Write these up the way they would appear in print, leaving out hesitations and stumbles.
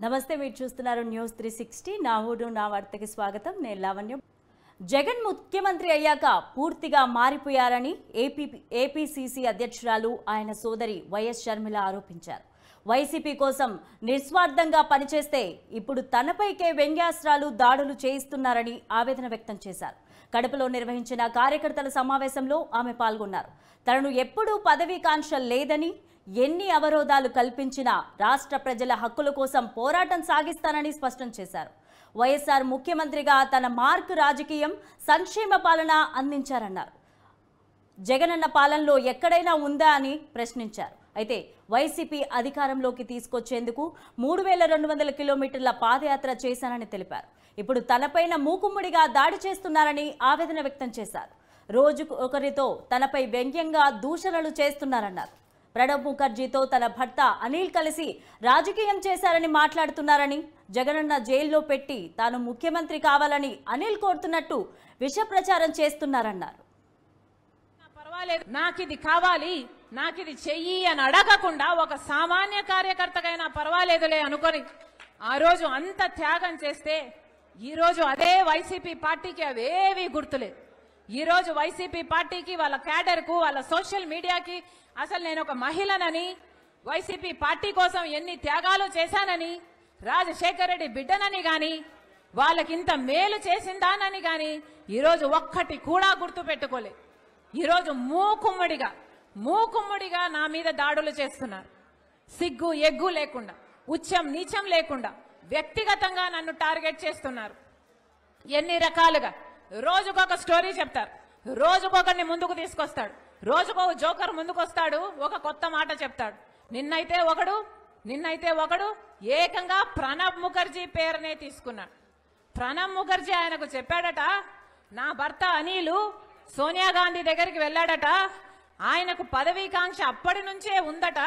నమస్తే, మీరు చూస్తున్నారు న్యూస్ 360. నా ఊరు నా వార్తకి స్వాగతం. నేను లావణ్యం. జగన్ ముఖ్యమంత్రి అయ్యాక పూర్తిగా మారిపోయారని ఏపీసీసీ అధ్యక్షురాలు ఆయన సోదరి వైఎస్ షర్మిల ఆరోపించారు. వైసీపీ కోసం నిస్వార్థంగా పనిచేస్తే ఇప్పుడు తనపైకే వ్యంగ్యాస్త్రాలు దాడులు చేయిస్తున్నారని ఆవేదన వ్యక్తం చేశారు. కడపలో నిర్వహించిన కార్యకర్తల సమావేశంలో ఆమె పాల్గొన్నారు. తనను ఎప్పుడూ పదవీకాంక్ష లేదని, ఎన్ని అవరోధాలు కల్పించినా రాష్ట్ర ప్రజల హక్కుల కోసం పోరాటం సాగిస్తానని స్పష్టం చేశారు. వైఎస్ఆర్ ముఖ్యమంత్రిగా తన మార్క్ రాజకీయం, సంక్షేమ పాలన అందించారన్నారు. జగనన్న పాలనలో ఎక్కడైనా ఉందా అని ప్రశ్నించారు. అయితే వైసీపీ అధికారంలోకి తీసుకొచ్చేందుకు 3200 కిలోమీటర్ల పాదయాత్ర చేశానని తెలిపారు. ఇప్పుడు తనపైన మూకుమ్ముడిగా దాడి చేస్తున్నారని ఆవేదన వ్యక్తం చేశారు. రోజుకు ఒకరితో తనపై వ్యంగ్యంగా దూషణలు చేస్తున్నారన్నారు. ప్రణబ్ ముఖర్జీతో తన భర్త అనిల్ కలిసి రాజకీయం చేశారని మాట్లాడుతున్నారని, జగనన్న జైల్లో పెట్టి తాను ముఖ్యమంత్రి కావాలని అనిల్ కోరుతున్నట్టు విష ప్రచారం చేస్తున్నారన్నారు. పర్వాలేదు, నాకిది కావాలి, నాకిది చెయ్యి అని అడగకుండా ఒక సామాన్య కార్యకర్తకైనా పర్వాలేదులే అనుకొని ఆ రోజు అంత త్యాగం చేస్తే ఈ రోజు అదే వైసీపీ పార్టీకి అవేవి గుర్తులేదు. ఈ రోజు వైసీపీ పార్టీకి, వాళ్ళ క్యాడర్కు, వాళ్ళ సోషల్ మీడియాకి అసలు నేను ఒక మహిళనని, వైసీపీ పార్టీ కోసం ఎన్ని త్యాగాలు చేశానని, రాజశేఖర్ రెడ్డి బిడ్డనని గాని, వాళ్ళకింత మేలు చేసిందానని గాని ఈరోజు ఒక్కటి కూడా గుర్తు పెట్టుకోలే. ఈరోజు మూకుమ్మడిగా నా మీద దాడులు చేస్తున్నారు. సిగ్గు ఎగ్గు లేకుండా, ఉచ్చం నీచం లేకుండా వ్యక్తిగతంగా నన్ను టార్గెట్ చేస్తున్నారు. ఎన్ని రకాలుగా రోజుకొక స్టోరీ చెప్తారు, రోజుకొకరిని ముందుకు తీసుకొస్తాడు, రోజుకొక జోకర్ ముందుకు వస్తాడు, ఒక కొత్త మాట చెప్తాడు. నిన్నైతే ఒకడు ఏకంగా ప్రణబ్ ముఖర్జీ పేరునే తీసుకున్నాడు. ప్రణబ్ ముఖర్జీ ఆయనకు చెప్పాడట, నా భర్త అనిల్ సోనియా గాంధీ దగ్గరికి వెళ్ళాడట, ఆయనకు పదవీకాంక్ష అప్పటి నుంచే ఉందట,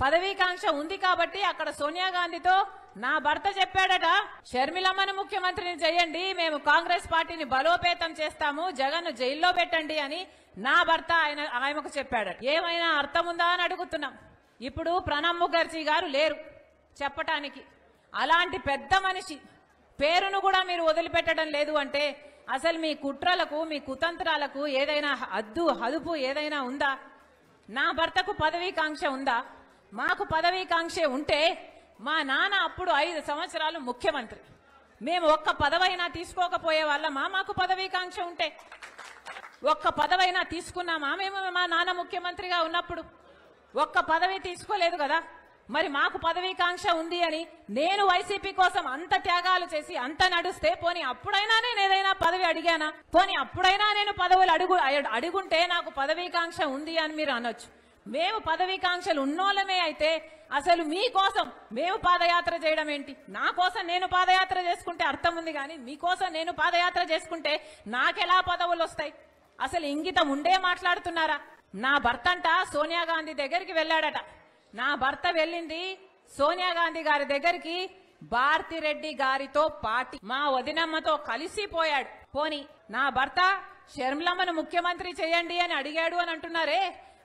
పదవీకాంక్ష ఉంది కాబట్టి అక్కడ సోనియా గాంధీతో నా భర్త చెప్పాడట, షర్మిలమ్మను ముఖ్యమంత్రిని చేయండి, మేము కాంగ్రెస్ పార్టీని బలోపేతం చేస్తాము, జగన్ జైల్లో పెట్టండి అని నా భర్త ఆయనకు చెప్పాడట. ఏమైనా అర్థం ఉందా అని అడుగుతున్నాం. ఇప్పుడు ప్రణబ్ ముఖర్జీ గారు లేరు చెప్పటానికి. అలాంటి పెద్ద మనిషి పేరును కూడా మీరు వదిలిపెట్టడం లేదు అంటే అసలు మీ కుట్రలకు, మీ కుతంత్రాలకు ఏదైనా హదుపు ఏదైనా ఉందా? నా భర్తకు పదవీకాంక్ష ఉందా? మాకు పదవీకాంక్ష ఉంటే మా నాన్న అప్పుడు 5 సంవత్సరాలు ముఖ్యమంత్రి, మేము ఒక్క పదవైనా తీసుకోకపోయే వాళ్ళమా? మాకు పదవీకాంక్ష ఉంటే ఒక్క పదవైనా తీసుకున్నామా మేము? మా నాన్న ముఖ్యమంత్రిగా ఉన్నప్పుడు ఒక్క పదవి తీసుకోలేదు కదా. మరి మాకు పదవీకాంక్ష ఉంది అని నేను వైసీపీ కోసం అంత త్యాగాలు చేసి అంత నడుస్తే పోనీ అప్పుడైనా నేను ఏదైనా పదవి అడిగానా? పోనీ అప్పుడైనా నేను పదవులు అడుగుంటే నాకు పదవీకాంక్ష ఉంది అని మీరు అనొచ్చు. మేము పదవీకాంక్షలు ఉన్నోళ్ళనే అయితే అసలు మీకోసం మేము పాదయాత్ర చేయడం ఏంటి? నా కోసం నేను పాదయాత్ర చేసుకుంటే అర్థం ఉంది, కానీ మీకోసం నేను పాదయాత్ర చేసుకుంటే నాకెలా పదవులు వస్తాయి? అసలు ఇంగితం ఉండే మాట్లాడుతున్నారా? నా భర్త అంట సోనియా గాంధీ దగ్గరికి వెళ్ళాడట. నా భర్త వెళ్ళింది సోనియా గాంధీ గారి దగ్గరికి భారతిరెడ్డి గారితో పార్టీ మా వదినమ్మతో కలిసిపోయాడు. పోని నా భర్త షర్మిలమ్మను ముఖ్యమంత్రి చేయండి అని అడిగాడు అని అంటున్నారే,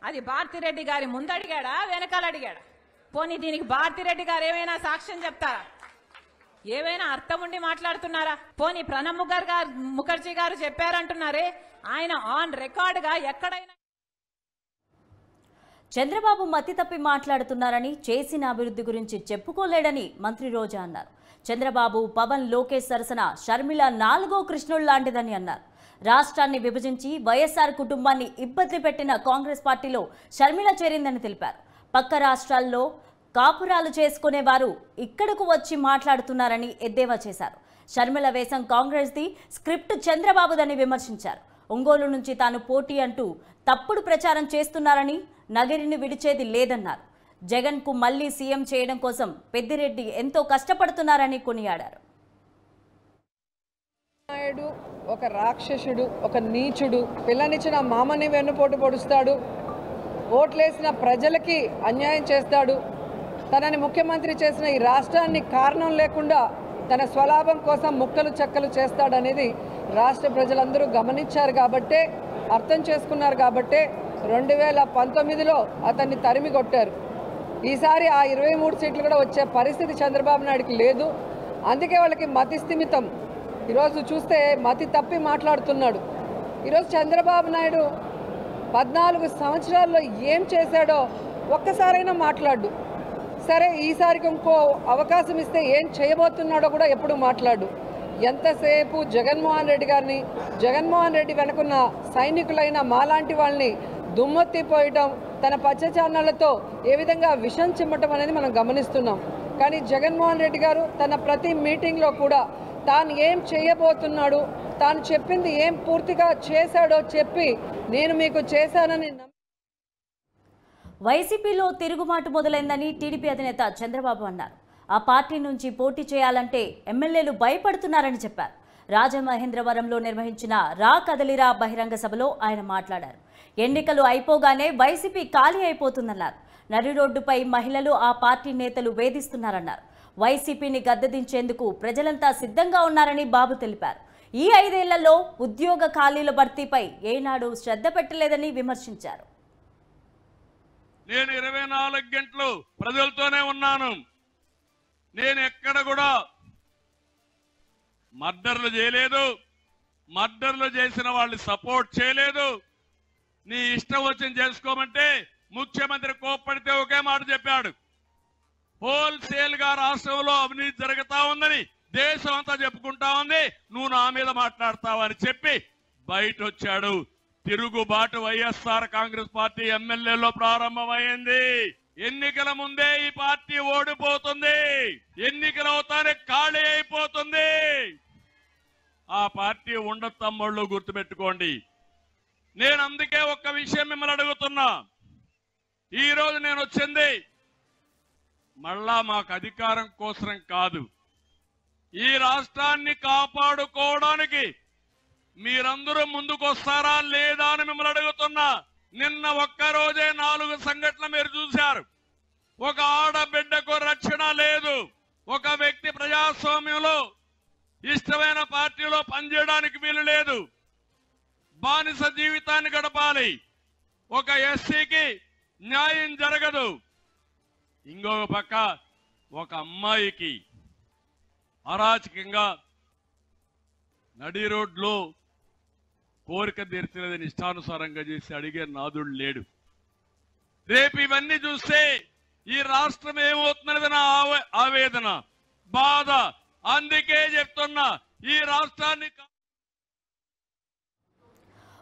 అది భారతిరెడ్డి గారి ముందు అడిగాడా, వెనకాల అడిగాడా? పోనీ దీనికి భారతిరెడ్డి గారు ఏమైనా సాక్ష్యం చెప్తారా? ఏమైనా అర్థం ఉండి మాట్లాడుతున్నారా? పోనీ ప్రణబ్ ముఖర్జీ గారు చెప్పారంటున్నారే, ఆయన ఆన్ రికార్డ్ గా ఎక్కడైనా చంద్రబాబు మతి తప్పి మాట్లాడుతున్నారని, చేసిన అభివృద్ధి గురించి చెప్పుకోలేడని మంత్రి రోజా అన్నారు. చంద్రబాబు, పవన్, లోకేష్ సరసన షర్మిల 4వ కృష్ణుడు లాంటిదని అన్నారు. రాష్ట్రాన్ని విభజించి వైఎస్ఆర్ కుటుంబాన్ని ఇబ్బంది పెట్టిన కాంగ్రెస్ పార్టీలో షర్మిల చేరిందని తెలిపారు. పక్క రాష్ట్రాల్లో కాపురాలు చేసుకునేవారు ఇక్కడకు వచ్చి మాట్లాడుతున్నారని ఎద్దేవా చేశారు. షర్మిల వేసం కాంగ్రెస్ది, స్క్రిప్ట్ చంద్రబాబుదని విమర్శించారు. ఒంగోలు నుంచి తాను పోటీ అంటూ తప్పుడు ప్రచారం చేస్తున్నారని, నగరిని విడిచేది లేదన్నారు. జగన్కు మళ్లీ సీఎం చేయడం కోసం పెద్దిరెడ్డి ఎంతో కష్టపడుతున్నారని కొనియాడారు. నాయుడు ఒక రాక్షసుడు, ఒక నీచుడు, పిల్లనిచ్చిన మామని వెన్నుపోటు పొడుస్తాడు, ఓట్లేసిన ప్రజలకి అన్యాయం చేస్తాడు, తనని ముఖ్యమంత్రి చేసిన ఈ రాష్ట్రాన్ని కారణం లేకుండా తన స్వలాభం కోసం ముక్కలు చెక్కలు చేస్తాడనేది రాష్ట్ర ప్రజలందరూ గమనించారు కాబట్టే, అర్థం చేసుకున్నారు కాబట్టే 2019లో అతన్ని తరిమి కొట్టారు. ఈసారి ఆ 23 సీట్లు కూడా వచ్చే పరిస్థితి చంద్రబాబు నాయుడుకి లేదు. అందుకే వాళ్ళకి మతి స్థిమితం. ఈరోజు చూస్తే మతి తప్పి మాట్లాడుతున్నాడు. ఈరోజు చంద్రబాబు నాయుడు 14 సంవత్సరాల్లో ఏం చేశాడో ఒక్కసారైనా మాట్లాడు. సరే, ఈసారికి ఇంకో అవకాశం ఇస్తే ఏం చేయబోతున్నాడో కూడా ఎప్పుడు మాట్లాడు. ఎంతసేపు జగన్మోహన్ రెడ్డి గారిని, జగన్మోహన్ రెడ్డి వెనుకున్న సైనికులైన మాలాంటి వాళ్ళని దుమ్మెత్తిపోయటం, తన పచ్చ ఛానళ్లతో ఏ విధంగా విషం చిమ్మటం అనేది మనం గమనిస్తున్నాం. కానీ జగన్మోహన్ రెడ్డి గారు తన ప్రతి మీటింగ్లో కూడా తాను ఏం చేయబోతున్నాడు, తాను చెప్పింది ఏం పూర్తిగా చేశాడో చెప్పి నేను మీకు చేశానని. వైసీపీలో తిరుగుమాటు మొదలైందని టీడీపీ అధినేత చంద్రబాబు అన్నారు. ఆ పార్టీ నుంచి పోటీ చేయాలంటే ఎమ్మెల్యేలు భయపడుతున్నారని చెప్పారు. రాజమహేంద్రవరంలో నిర్వహించిన రా కదలిరా బహిరంగ సభలో ఆయన మాట్లాడారు. ఎన్నికలు అయిపోగానే వైసీపీ ఖాళీ అయిపోతుందన్నారు. నడి రోడ్డుపై మహిళలు ఆ పార్టీ నేతలు వేధిస్తున్నారన్నారు. వైసీపీని గద్దెదించేందుకు ప్రజలంతా సిద్ధంగా ఉన్నారని బాబు తెలిపారు. ఈ 5 ఏళ్లలో ఉద్యోగ ఖాళీల భర్తీపై ఏనాడు శ్రద్ధ పెట్టలేదని విమర్శించారు. నేను 24 గంటలు ప్రజలతోనే ఉన్నాను. నేను ఎక్కడ కూడా మర్డర్లు చేయలేదు, మర్డర్లు చేసిన వాళ్ళని సపోర్ట్ చేయలేదు. నీ ఇష్టం వచ్చింది చేసుకోమంటే ముఖ్యమంత్రి కోప్పడితే ఒకే మాట చెప్పాడు, హోల్సేల్ గా రాష్ట్రంలో అవినీతి జరుగుతా ఉందని దేశం అంతా చెప్పుకుంటా ఉంది, నువ్వు నా మీద మాట్లాడతావని చెప్పి బయట వచ్చాడు. తిరుగుబాటు వైఎస్ఆర్ కాంగ్రెస్ పార్టీ ఎమ్మెల్యేలో ప్రారంభమైంది. ఎన్నికల ముందే ఈ పార్టీ ఓడిపోతుంది, ఎన్నికలు అవుతానే ఖాళీ అయిపోతుంది. ఆ పార్టీ ఉండదు తమ్ముళ్ళు, గుర్తుపెట్టుకోండి. నేను అందుకే ఒక్క విషయం మిమ్మల్ని అడుగుతున్నా. ఈ రోజు నేను వచ్చింది మళ్ళా మాకు అధికారం కోసం కాదు, ఈ రాష్ట్రాన్ని కాపాడుకోవడానికి మీరందరూ ముందుకొస్తారా లేదా అని మిమ్మల్ని అడుగుతున్నా. నిన్న ఒక్కరోజే 4 సంఘటనలు మీరు చూశారు. ఒక ఆడబిడ్డకు రక్షణ లేదు, ఒక వ్యక్తి ప్రజాస్వామ్యంలో ఇష్టమైన పార్టీలో పనిచేయడానికి వీలు లేదు, బానిస జీవితాన్ని గడపాలి, ఒక ఎస్సీకి న్యాయం జరగదు. ఇంకొక పక్క ఒక అమ్మాయికి అరాచకంగా నడి రోడ్లో కోరిక తీర్చలేదని ఇష్టానుసారంగా చేసి అడిగే నాదుడు లేడు. రేపు ఇవన్నీ చూస్తే ఈ రాష్ట్రం ఏమవుతున్నది నా ఆవేదన, బాధ. అందుకే చెప్తున్నా, ఈ రాష్ట్రాన్ని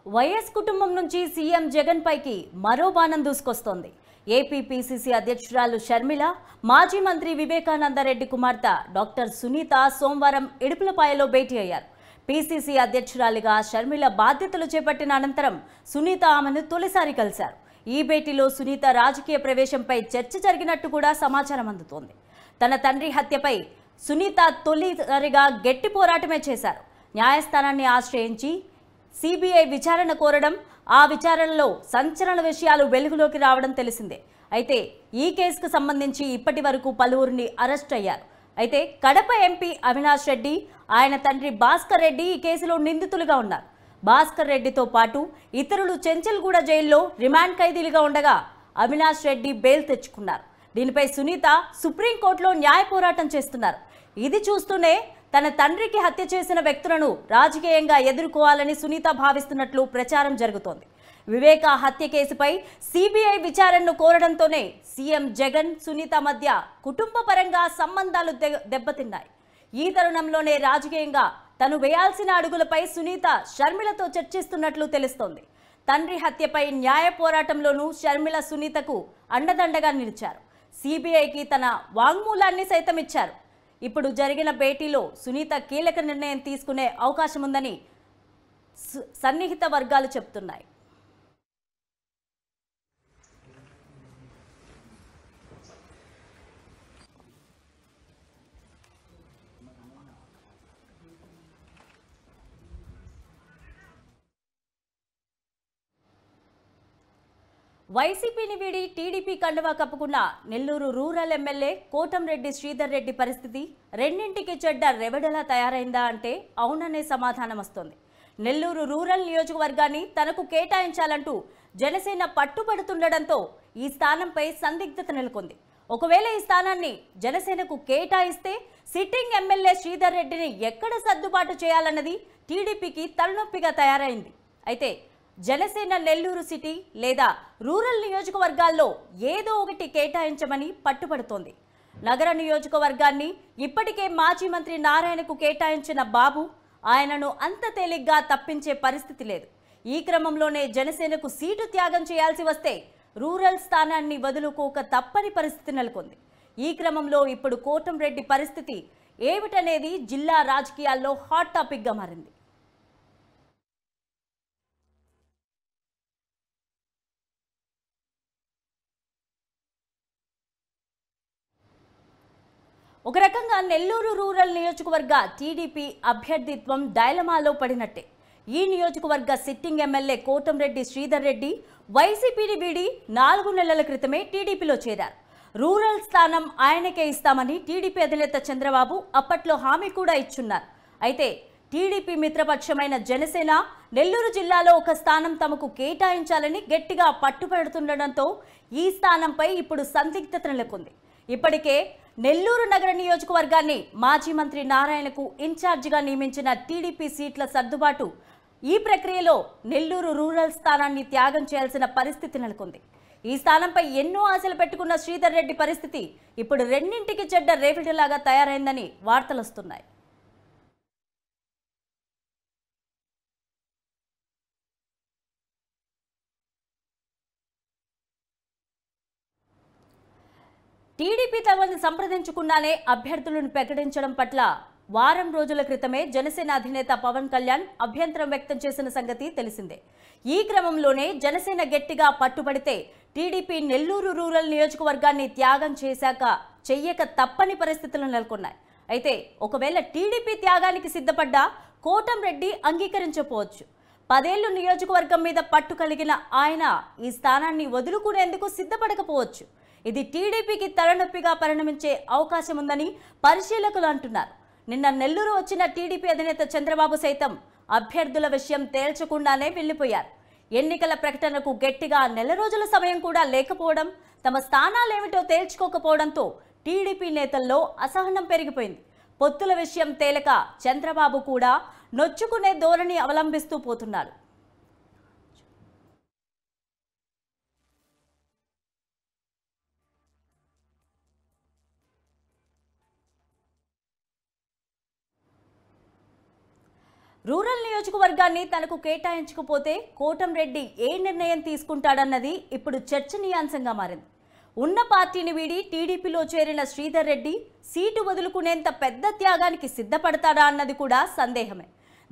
వైఎస్ కుటుంబం నుంచి సీఎం జగన్ పైకి మరో బాణం దూసుకొస్తోంది. ఏపీ పీసీసీ అధ్యక్షురాలు షర్మిల, మాజీ మంత్రి వివేకానందరెడ్డి కుమార్తె డాక్టర్ సునీత సోమవారం ఇడుపులపాయలో భేటీ అయ్యారు. పీసీసీ అధ్యక్షురాలిగా షర్మిల బాధ్యతలు చేపట్టిన అనంతరం సునీత ఆమెను తొలిసారి కలిశారు. ఈ భేటీలో సునీత రాజకీయ ప్రవేశంపై చర్చ జరిగినట్టు కూడా సమాచారం అందుతోంది. తన తండ్రి హత్యపై సునీత తొలిసారిగా గట్టి పోరాటమే చేశారు. న్యాయస్థానాన్ని ఆశ్రయించి సిబిఐ విచారణ కోరడం, ఆ విచారణలో సంచలన విషయాలు వెలుగులోకి రావడం తెలిసిందే. అయితే ఈ కేసుకు సంబంధించి ఇప్పటి వరకు పలువురిని అరెస్ట్ అయ్యారు. అయితే కడప ఎంపీ అవినాష్ రెడ్డి, ఆయన తండ్రి భాస్కర్ రెడ్డి ఈ కేసులో నిందితులుగా ఉన్నారు. భాస్కర్ రెడ్డితో పాటు ఇతరులు చెంచల్గూడ జైల్లో రిమాండ్ ఖైదీలుగా ఉండగా అవినాష్ రెడ్డి బెయిల్ తెచ్చుకున్నారు. దీనిపై సునీత సుప్రీంకోర్టులో న్యాయ పోరాటం చేస్తున్నారు. ఇది చూస్తూనే తన తండ్రికి హత్య చేసిన వ్యక్తులను రాజకీయంగా ఎదుర్కోవాలని సునీత భావిస్తున్నట్లు ప్రచారం జరుగుతోంది. వివేక హత్య కేసుపై సిబిఐ విచారణను కోరడంతోనే సీఎం జగన్, సునీత మధ్య కుటుంబ పరంగా సంబంధాలు దెబ్బతిన్నాయి. ఈ తరుణంలోనే రాజకీయంగా తను వేయాల్సిన అడుగులపై సునీత షర్మిలతో చర్చిస్తున్నట్లు తెలుస్తోంది. తండ్రి హత్యపై న్యాయ పోరాటంలోనూ షర్మిల సునీతకు అండదండగా నిలిచారు. సిబిఐకి తన వాంగ్మూలాన్ని సైతం ఇచ్చారు. ఇప్పుడు జరిగిన భేటీలో సునీత కీలక నిర్ణయం తీసుకునే అవకాశం ఉందని సన్నిహిత వర్గాలు చెబుతున్నాయి. వైసీపీని వీడి టీడీపీ కండువా కప్పుకున్న నెల్లూరు రూరల్ ఎమ్మెల్యే కోటంరెడ్డి శ్రీధర్ రెడ్డి పరిస్థితి రెండింటికి చెడ్డ రెవెడలా తయారైందా అంటే అవుననే సమాధానం వస్తోంది. నెల్లూరు రూరల్ నియోజకవర్గాన్ని తనకు కేటాయించాలంటూ జనసేన పట్టుబడుతుండడంతో ఈ స్థానంపై సందిగ్ధత నెలకొంది. ఒకవేళ ఈ స్థానాన్ని జనసేనకు కేటాయిస్తే సిట్టింగ్ ఎమ్మెల్యే శ్రీధర్ రెడ్డిని ఎక్కడ సర్దుబాటు చేయాలన్నది టీడీపీకి తలనొప్పిగా తయారైంది. అయితే జనసేన నెల్లూరు సిటీ లేదా రూరల్ నియోజకవర్గాల్లో ఏదో ఒకటి కేటాయించమని పట్టుబడుతోంది. నగర నియోజకవర్గాన్ని ఇప్పటికే మాజీ మంత్రి నారాయణకు కేటాయించిన బాబు ఆయనను అంత తేలిగ్గా తప్పించే పరిస్థితి లేదు. ఈ క్రమంలోనే జనసేనకు సీటు త్యాగం చేయాల్సి వస్తే రూరల్ స్థానాన్ని వదులుకోక తప్పని పరిస్థితి నెలకొంది. ఈ క్రమంలో ఇప్పుడు కోటంరెడ్డి పరిస్థితి ఏమిటనేది జిల్లా రాజకీయాల్లో హాట్ టాపిక్గా మారింది. ఒక రకంగా నెల్లూరు రూరల్ నియోజకవర్గ టీడీపీ అభ్యర్థిత్వం డైలమాలో పడినట్టే. ఈ నియోజకవర్గ సిట్టింగ్ ఎమ్మెల్యే కోటంరెడ్డి శ్రీధర్ రెడ్డి వైసీపీని వీడి 4 నెలల క్రితమే టీడీపీలో చేరారు. రూరల్ స్థానం ఆయనకే ఇస్తామని టీడీపీ అధినేత చంద్రబాబు అప్పట్లో హామీ కూడా ఇచ్చున్నారు. అయితే టీడీపీ మిత్రపక్షమైన జనసేన నెల్లూరు జిల్లాలో ఒక స్థానం తమకు కేటాయించాలని గట్టిగా పట్టుబడుతుండటంతో ఈ స్థానంపై ఇప్పుడు సందిగ్ధత నెలకొంది. ఇప్పటికే నెల్లూరు నగర నియోజకవర్గాన్ని మాజీ మంత్రి నారాయణకు ఇన్ఛార్జిగా నియమించిన టీడీపీ సీట్ల సర్దుబాటు ఈ ప్రక్రియలో నెల్లూరు రూరల్ స్థానాన్ని త్యాగం చేయాల్సిన పరిస్థితి నెలకొంది. ఈ స్థానంపై ఎన్నో ఆశలు పెట్టుకున్న శ్రీధర్ రెడ్డి పరిస్థితి ఇప్పుడు రెండింటికి చెడ్డ రేవిడిలాగా తయారైందని వార్తలు వస్తున్నాయి. టీడీపీ తమను సంప్రదించుకున్నానే అభ్యర్థులను ప్రకటించడం పట్ల వారం రోజుల క్రితమే జనసేన అధినేత పవన్ కళ్యాణ్ అభ్యంతరం వ్యక్తం చేసిన సంగతి తెలిసిందే. ఈ క్రమంలోనే జనసేన గట్టిగా పట్టుబడితే టీడీపీ నెల్లూరు రూరల్ నియోజకవర్గాన్ని త్యాగం చెయ్యక తప్పని పరిస్థితులు నెలకొన్నాయి. అయితే ఒకవేళ టీడీపీ త్యాగానికి సిద్ధపడ్డా కోటంరెడ్డి అంగీకరించకపోవచ్చు. 10 ఏళ్లు నియోజకవర్గం మీద పట్టు కలిగిన ఆయన ఈ స్థానాన్ని వదులుకునేందుకు సిద్ధపడకపోవచ్చు. ఇది టీడీపీకి తలనొప్పిగా పరిణమించే అవకాశం ఉందని పరిశీలకులు అంటున్నారు. నిన్న నెల్లూరు వచ్చిన టీడీపీ అధినేత చంద్రబాబు సైతం అభ్యర్థుల విషయం తేల్చకుండానే వెళ్లిపోయారు. ఎన్నికల ప్రకటనకు గట్టిగా 1 నెల రోజుల సమయం కూడా లేకపోవడం, తమ స్థానాలేమిటో తేల్చుకోకపోవడంతో టీడీపీ నేతల్లో అసహనం పెరిగిపోయింది. పొత్తుల విషయం తేలక చంద్రబాబు కూడా నొచ్చుకునే ధోరణి అవలంబిస్తూ పోతున్నారు. రూరల్ నియోజకవర్గాన్ని తనకు కేటాయించకపోతే కోటంరెడ్డి ఏ నిర్ణయం తీసుకుంటాడన్నది ఇప్పుడు చర్చనీయాంశంగా మారింది. ఉన్న పార్టీని వీడి టీడీపీలో చేరిన శ్రీధర్ రెడ్డి సీటు వదులుకునేంత పెద్ద త్యాగానికి సిద్ధపడతాడా అన్నది కూడా సందేహమే.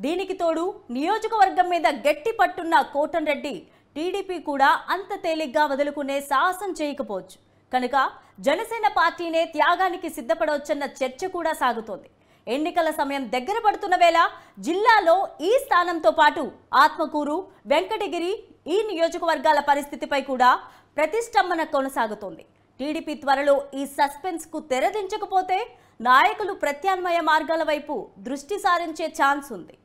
దీనికి తోడు నియోజకవర్గం మీద గట్టి పట్టున్న కోటంరెడ్డి టీడీపీ కూడా అంత తేలిగ్గా వదులుకునే సాహసం చేయకపోవచ్చు. కనుక జనసేన పార్టీనే త్యాగానికి సిద్ధపడవచ్చన్న చర్చ కూడా సాగుతోంది. ఎన్నికల సమయం దగ్గర పడుతున్న వేళ జిల్లాలో ఈ స్థానంతో పాటు ఆత్మకూరు, వెంకటగిరి ఈ నియోజకవర్గాల పరిస్థితిపై కూడా ప్రతిష్టంభన కొనసాగుతోంది. టీడీపీ త్వరలో ఈ సస్పెన్స్ కు తెరదించకపోతే నాయకులు ప్రత్యామ్నాయ మార్గాల వైపు దృష్టి సారించే ఛాన్స్ ఉంది.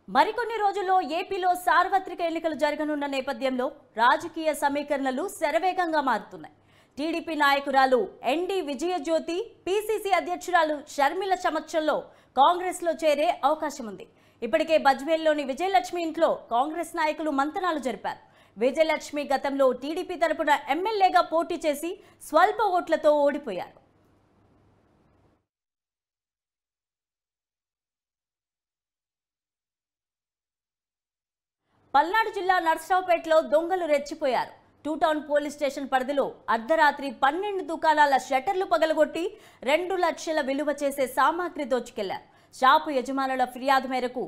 మరికొన్ని రోజుల్లో ఏపీలో సార్వత్రిక ఎన్నికలు జరగనున్న నేపథ్యంలో రాజకీయ సమీకరణలు శరవేగంగా మారుతున్నాయి. టీడీపీ నాయకురాలు ఎన్డీ విజయజ్యోతి పీసీసీ అధ్యక్షురాలు షర్మిల సమక్షంలో కాంగ్రెస్లో చేరే అవకాశం ఉంది. ఇప్పటికే బజ్వేల్లోని విజయలక్ష్మి ఇంట్లో కాంగ్రెస్ నాయకులు మంతనాలు జరిపారు. విజయలక్ష్మి గతంలో టీడీపీ తరపున ఎమ్మెల్యేగా పోటీ చేసి స్వల్ప ఓట్లతో ఓడిపోయారు. పల్నాడు జిల్లా నర్సరావుపేటలో దొంగలు రెచ్చిపోయారు. 2 టౌన్ పోలీస్ స్టేషన్ పరిధిలో అర్ధరాత్రి 12 దుకాణాల షట్టర్లు పగలగొట్టి 2 లక్షల విలువ చేసే సామాగ్రి దోచుకెళ్లారు. షాపు యజమానుల ఫిర్యాదు మేరకు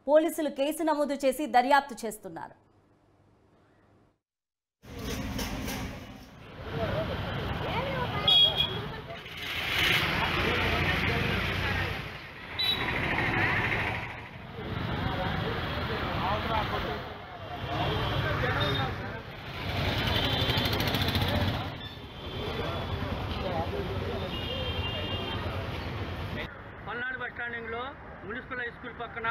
పోలీసులు కేసు నమోదు చేసి దర్యాప్తు చేస్తున్నారు. పక్కన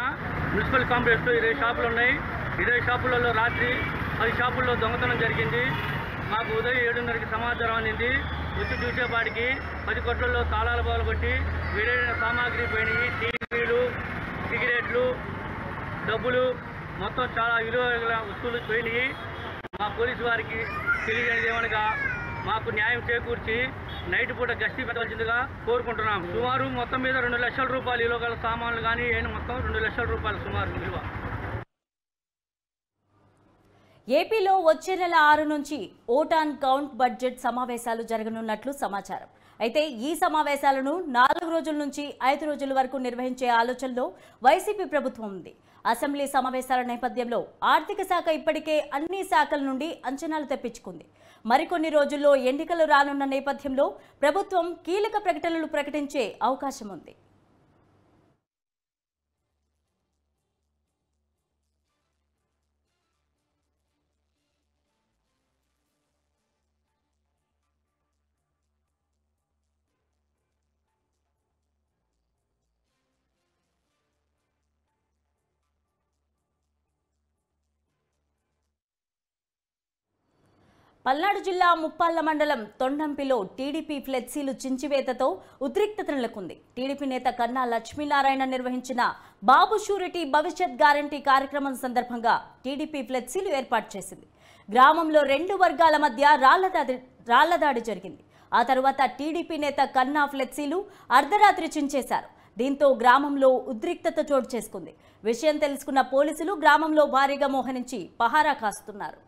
మున్సిపల్ కాంప్లెక్స్లో 20 షాపులు ఉన్నాయి. 20 షాపులలో రాత్రి 10 షాపుల్లో దొంగతనం జరిగింది. మాకు ఉదయం 7:30కి సమాచారం అందింది. వచ్చి చూసేపాటికి 10 కొట్లలో తాళాల బాలు కొట్టి విలువైన సామాగ్రి పోయినాయి. టీవీలు, సిగరెట్లు, డబ్బులు మొత్తం చాలా విలువైన వస్తువులు పోయినాయి. మా పోలీసు వారికి తెలియజేయడం ఏమనగా మాకు న్యాయం చేకూర్చి నైట్ పూట గస్తీ పెట్టవలసిందిగా కోరుకుంటున్నాం. సుమారు మొత్తం మీద 2 లక్షల రూపాయలు విలువ గల సామాన్లు కానీ మొత్తం 2 లక్షల రూపాయలు సుమారు విలువ. ఏపీలో వచ్చే నెల 6 నుంచి ఓట్ ఆన్ కౌంట్ బడ్జెట్ సమావేశాలు జరగనున్నట్లు సమాచారం. అయితే ఈ సమావేశాలను 4 రోజుల నుంచి 5 రోజుల వరకు నిర్వహించే ఆలోచనలో వైసీపీ ప్రభుత్వం ఉంది. అసెంబ్లీ సమావేశాల నేపథ్యంలో ఆర్థిక శాఖ ఇప్పటికే అన్ని శాఖల నుండి అంచనాలు తెప్పించుకుంది. మరికొన్ని రోజుల్లో ఎన్నికలు రానున్న నేపథ్యంలో ప్రభుత్వం కీలక ప్రకటనలు ప్రకటించే అవకాశం ఉంది. పల్నాడు జిల్లా ముప్పాళ్ల మండలం తొండంపిలో టీడీపీ ఫ్లెక్సీలు చించివేతతో ఉద్రిక్తత నెలకొంది. టీడీపీ నేత కన్నా లక్ష్మీనారాయణ నిర్వహించిన బాబు షూరిటీ భవిష్యత్ గ్యారంటీ కార్యక్రమం సందర్భంగా టీడీపీ ఫ్లెక్సీలు ఏర్పాటు చేసింది. గ్రామంలో 2 వర్గాల మధ్య రాళ్లదాడి జరిగింది. ఆ తరువాత టీడీపీ నేత కన్నా ఫ్లెక్సీలు అర్ధరాత్రి చించేశారు. దీంతో గ్రామంలో ఉద్రిక్తత చోటు చేసుకుంది. విషయం తెలుసుకున్న పోలీసులు గ్రామంలో భారీగా మోహరించి పహారా కాస్తున్నారు.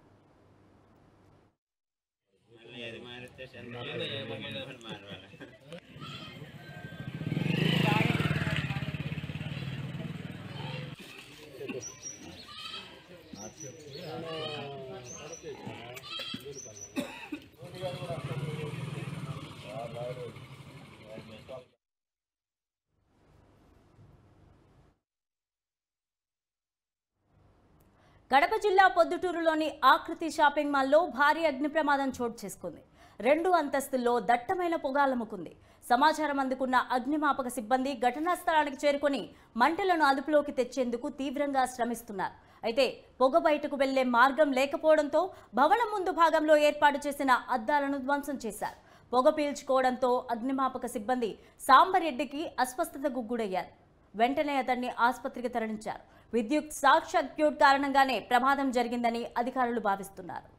కడప జిల్లా పొద్దుటూరులోని ఆకృతి షాపింగ్ మాల్లో భారీ అగ్ని ప్రమాదం చోటు చేసుకుంది. 2 అంతస్తుల్లో దట్టమైన పొగాలముకుంది. సమాచారం అందుకున్న అగ్నిమాపక సిబ్బంది ఘటనా స్థలానికి చేరుకొని మంటలను అదుపులోకి తెచ్చేందుకు తీవ్రంగా శ్రమిస్తున్నారు. అయితే పొగ బయటకు వెళ్లే మార్గం లేకపోవడంతో భవనం ముందు భాగంలో ఏర్పాటు చేసిన అద్దాలను ధ్వంసం చేశారు. పొగ పీల్చుకోవడంతో అగ్నిమాపక సిబ్బంది సాంబరెడ్డికి అస్వస్థతకు గురయ్యారు. వెంటనే అతన్ని ఆసుపత్రికి తరలించారు. విద్యుత్ షార్ట్ సర్క్యూట్ కారణంగానే ప్రమాదం జరిగిందని అధికారులు భావిస్తున్నారు.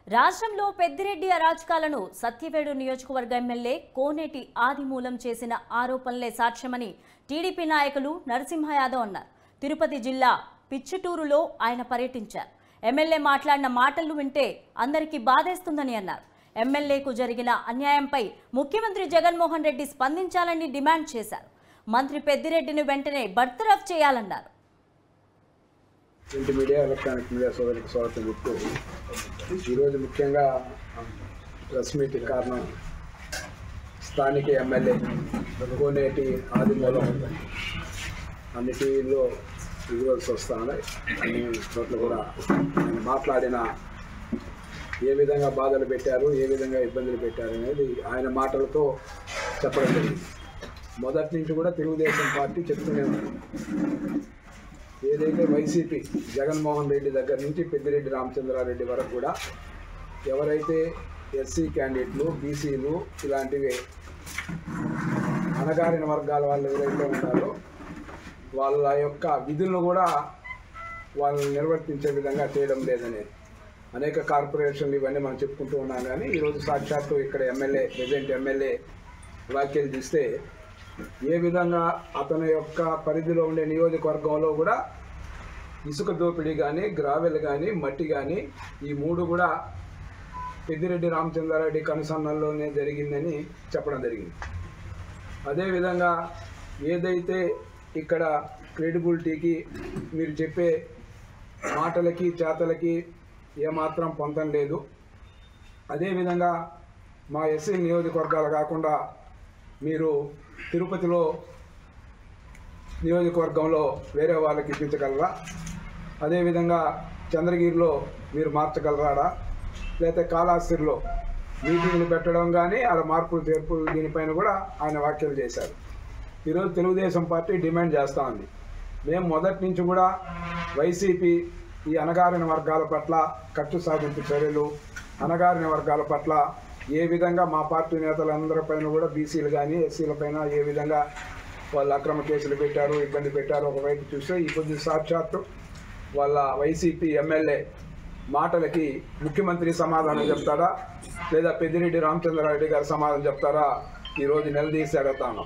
రాష్ట్రంలో పెద్దిరెడ్డి అరాచకాలను సత్యవేడు నియోజకవర్గ ఎమ్మెల్యే కోనేటి ఆదిమూలం చేసిన ఆరోపణలే సాక్ష్యమని టీడీపీ నాయకులు నరసింహ యాదవ్ అన్నారు. తిరుపతి జిల్లా పిచ్చుటూరులో ఆయన పర్యటించారు. ఎమ్మెల్యే మాట్లాడిన మాటలు వింటే అందరికీ బాధేస్తుందని అన్నారు. ఎమ్మెల్యేకు జరిగిన అన్యాయంపై ముఖ్యమంత్రి జగన్మోహన్ రెడ్డి స్పందించాలని డిమాండ్ చేశారు. మంత్రి పెద్దిరెడ్డిని వెంటనే బర్తరఫ్ చేయాలన్నారు. ప్రింట్ మీడియా, ఎలక్ట్రానిక్ మీడియా సోదరులకు స్వాగతం చెప్తూ ఈరోజు ముఖ్యంగా ప్రెస్ మీట్ కారణం స్థానిక ఎమ్మెల్యే కోనేటి ఆదిమూలం అన్ని టీవీల్లో విజువల్స్ వస్తున్నాయి. అన్ని చోట్ల కూడా మాట్లాడిన ఏ విధంగా బాధలు పెట్టారు, ఏ విధంగా ఇబ్బందులు పెట్టారు అనేది ఆయన మాటలతో చెప్పడం జరిగింది. మొదటి నుంచి కూడా తెలుగుదేశం పార్టీ చెప్తూనే ఉంది. ఏదైతే వైసీపీ జగన్మోహన్ రెడ్డి దగ్గర నుంచి పెద్దిరెడ్డి రామచంద్రారెడ్డి వరకు కూడా ఎవరైతే ఎస్సీ క్యాండిడేట్లు, బీసీలు ఇలాంటివి అణగారిన వర్గాల వాళ్ళు ఎవరైతే ఉన్నారో వాళ్ళ యొక్క విధులను కూడా వాళ్ళని నిర్వర్తించే విధంగా చేయడం లేదని అనేక కార్పొరేషన్లు ఇవన్నీ మనం చెప్పుకుంటూ ఉన్నాం. కానీ ఈరోజు సాక్షాత్తు ఇక్కడ ప్రెజెంట్ ఎమ్మెల్యే వ్యాఖ్యలు చూస్తే ఏ విధంగా అతని యొక్క పరిధిలో ఉండే నియోజకవర్గంలో కూడా ఇసుక దోపిడీ కానీ, గ్రావెల్ కానీ, మట్టి కానీ ఈ 3 కూడా పెద్దిరెడ్డి రామచంద్రారెడ్డి కనుసన్నల్లోనే జరిగిందని చెప్పడం జరిగింది. అదేవిధంగా ఏదైతే ఇక్కడ క్రెడిబిలిటీకి మీరు చెప్పే మాటలకి చేతలకి ఏమాత్రం పొంతం లేదు. అదేవిధంగా మా ఎస్సీ నియోజకవర్గాలు కాకుండా మీరు తిరుపతిలో నియోజకవర్గంలో వేరే వాళ్ళకి ఇప్పించగలరా? అదేవిధంగా చంద్రగిరిలో మీరు మార్చగలరాడా? లేకపోతే కాళహస్తిలో మీటింగ్లు పెట్టడం కానీ ఆడ మార్పులు చేర్పులు దీనిపైన కూడా ఆయన వ్యాఖ్యలు చేశారు. ఈరోజు తెలుగుదేశం పార్టీ డిమాండ్ చేస్తూ ఉంది. మేము మొదటి నుంచి కూడా వైసీపీ ఈ అణగారిన వర్గాల పట్ల ఖర్చు సాధింపు చర్యలు, అణగారిన వర్గాల పట్ల ఏ విధంగా మా పార్టీ నేతలందరిపైన కూడా బీసీలు కానీ ఎస్సీల పైన ఏ విధంగా వాళ్ళు అక్రమ కేసులు పెట్టారు, ఇబ్బంది పెట్టారు. ఒకవైపు చూస్తే ఈ కొద్ది సాక్షాత్తు వాళ్ళ వైసీపీ ఎమ్మెల్యే మాటలకి ముఖ్యమంత్రి సమాధానం చెప్తారా లేదా పెద్దిరెడ్డి రామచంద్రారెడ్డి గారు సమాధానం చెప్తారా? ఈరోజు నిలదీసి అడుగుతాను.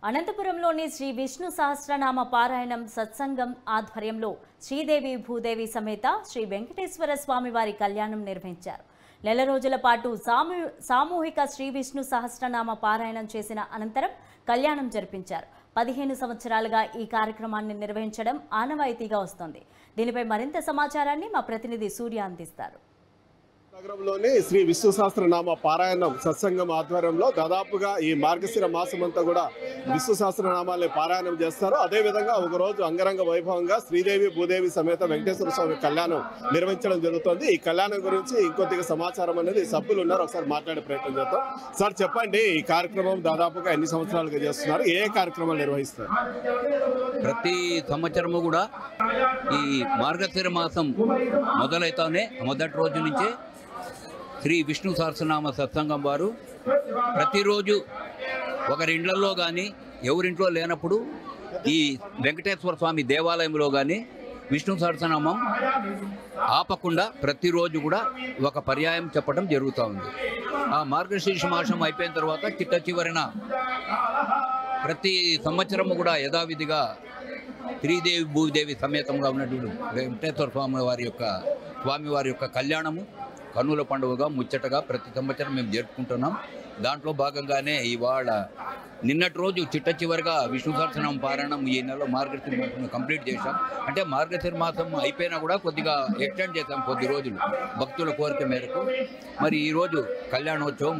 అనంతపురంలోని శ్రీ విష్ణు సహస్రనామ పారాయణం సత్సంగం ఆధ్వర్యంలో శ్రీదేవి భూదేవి సమేత శ్రీ వెంకటేశ్వర స్వామి వారి కళ్యాణం నిర్వహించారు. నెల రోజుల పాటు సామూహిక శ్రీ విష్ణు సహస్రనామ పారాయణం చేసిన అనంతరం కళ్యాణం జరిపించారు. 15 సంవత్సరాలుగా ఈ కార్యక్రమాన్ని నిర్వహించడం ఆనవాయితీగా వస్తోంది. దీనిపై మరింత సమాచారాన్ని మా ప్రతినిధి సూర్య అందిస్తారు. నగరంలోని శ్రీ విష్ణు సహస్రనామ పారాయణం సత్సంగం ఆధ్వర్యంలో దాదాపుగా ఈ మార్గశిర మాసం అంతా కూడా విష్ణు సహస్రనామాల్ని పారాయణం చేస్తారు. అదేవిధంగా ఒకరోజు అంగరంగ వైభవంగా శ్రీదేవి భూదేవి సమేత వెంకటేశ్వర స్వామి కళ్యాణం నిర్వహించడం జరుగుతుంది. ఈ కళ్యాణం గురించి ఇంకొద్దిగా సమాచారం అనేది సభ్యులు ఉన్నారు, ఒకసారి మాట్లాడే ప్రయత్నం చేద్దాం. సార్ చెప్పండి, ఈ కార్యక్రమం దాదాపుగా ఎన్ని సంవత్సరాలుగా చేస్తున్నారు? ఏ కార్యక్రమాలు నిర్వహిస్తారు? ప్రతి సంవత్సరము కూడా ఈ మార్గశిర మాసం మొదలైతేనే మొదటి రోజు నుంచే శ్రీ విష్ణు సహస్రనామ సత్సంగం వారు ప్రతిరోజు ఒకరిండ్లలో కానీ ఎవరింట్లో లేనప్పుడు ఈ వెంకటేశ్వర స్వామి దేవాలయంలో కానీ విష్ణు సహస్రనామం ఆపకుండా ప్రతిరోజు కూడా ఒక పర్యాయం చెప్పడం జరుగుతూ ఉంది. ఆ మార్గశీర్ష మాసం అయిపోయిన తర్వాత చిట్ట చివరిన ప్రతి సంవత్సరము కూడా యథావిధిగా శ్రీదేవి భూదేవి సమేతంగా ఉన్నటువంటి వెంకటేశ్వర స్వామి వారి యొక్క కళ్యాణము కన్నుల పండుగగా ముచ్చటగా ప్రతి సంవత్సరం మేము జరుపుకుంటున్నాం. దాంట్లో భాగంగానే ఇవాళ నిన్నటి రోజు చిట్ట చివరిగా విష్ణు సహస్రనామ పారాయణం ఈ నెలలో మార్గశిర మాసం కంప్లీట్ చేశాం. అంటే మార్గశిర మాసం అయిపోయినా కూడా కొద్దిగా ఎక్స్టెండ్ చేశాం కొద్ది రోజులు భక్తుల కోరిక మేరకు. మరి ఈరోజు కళ్యాణోత్సవం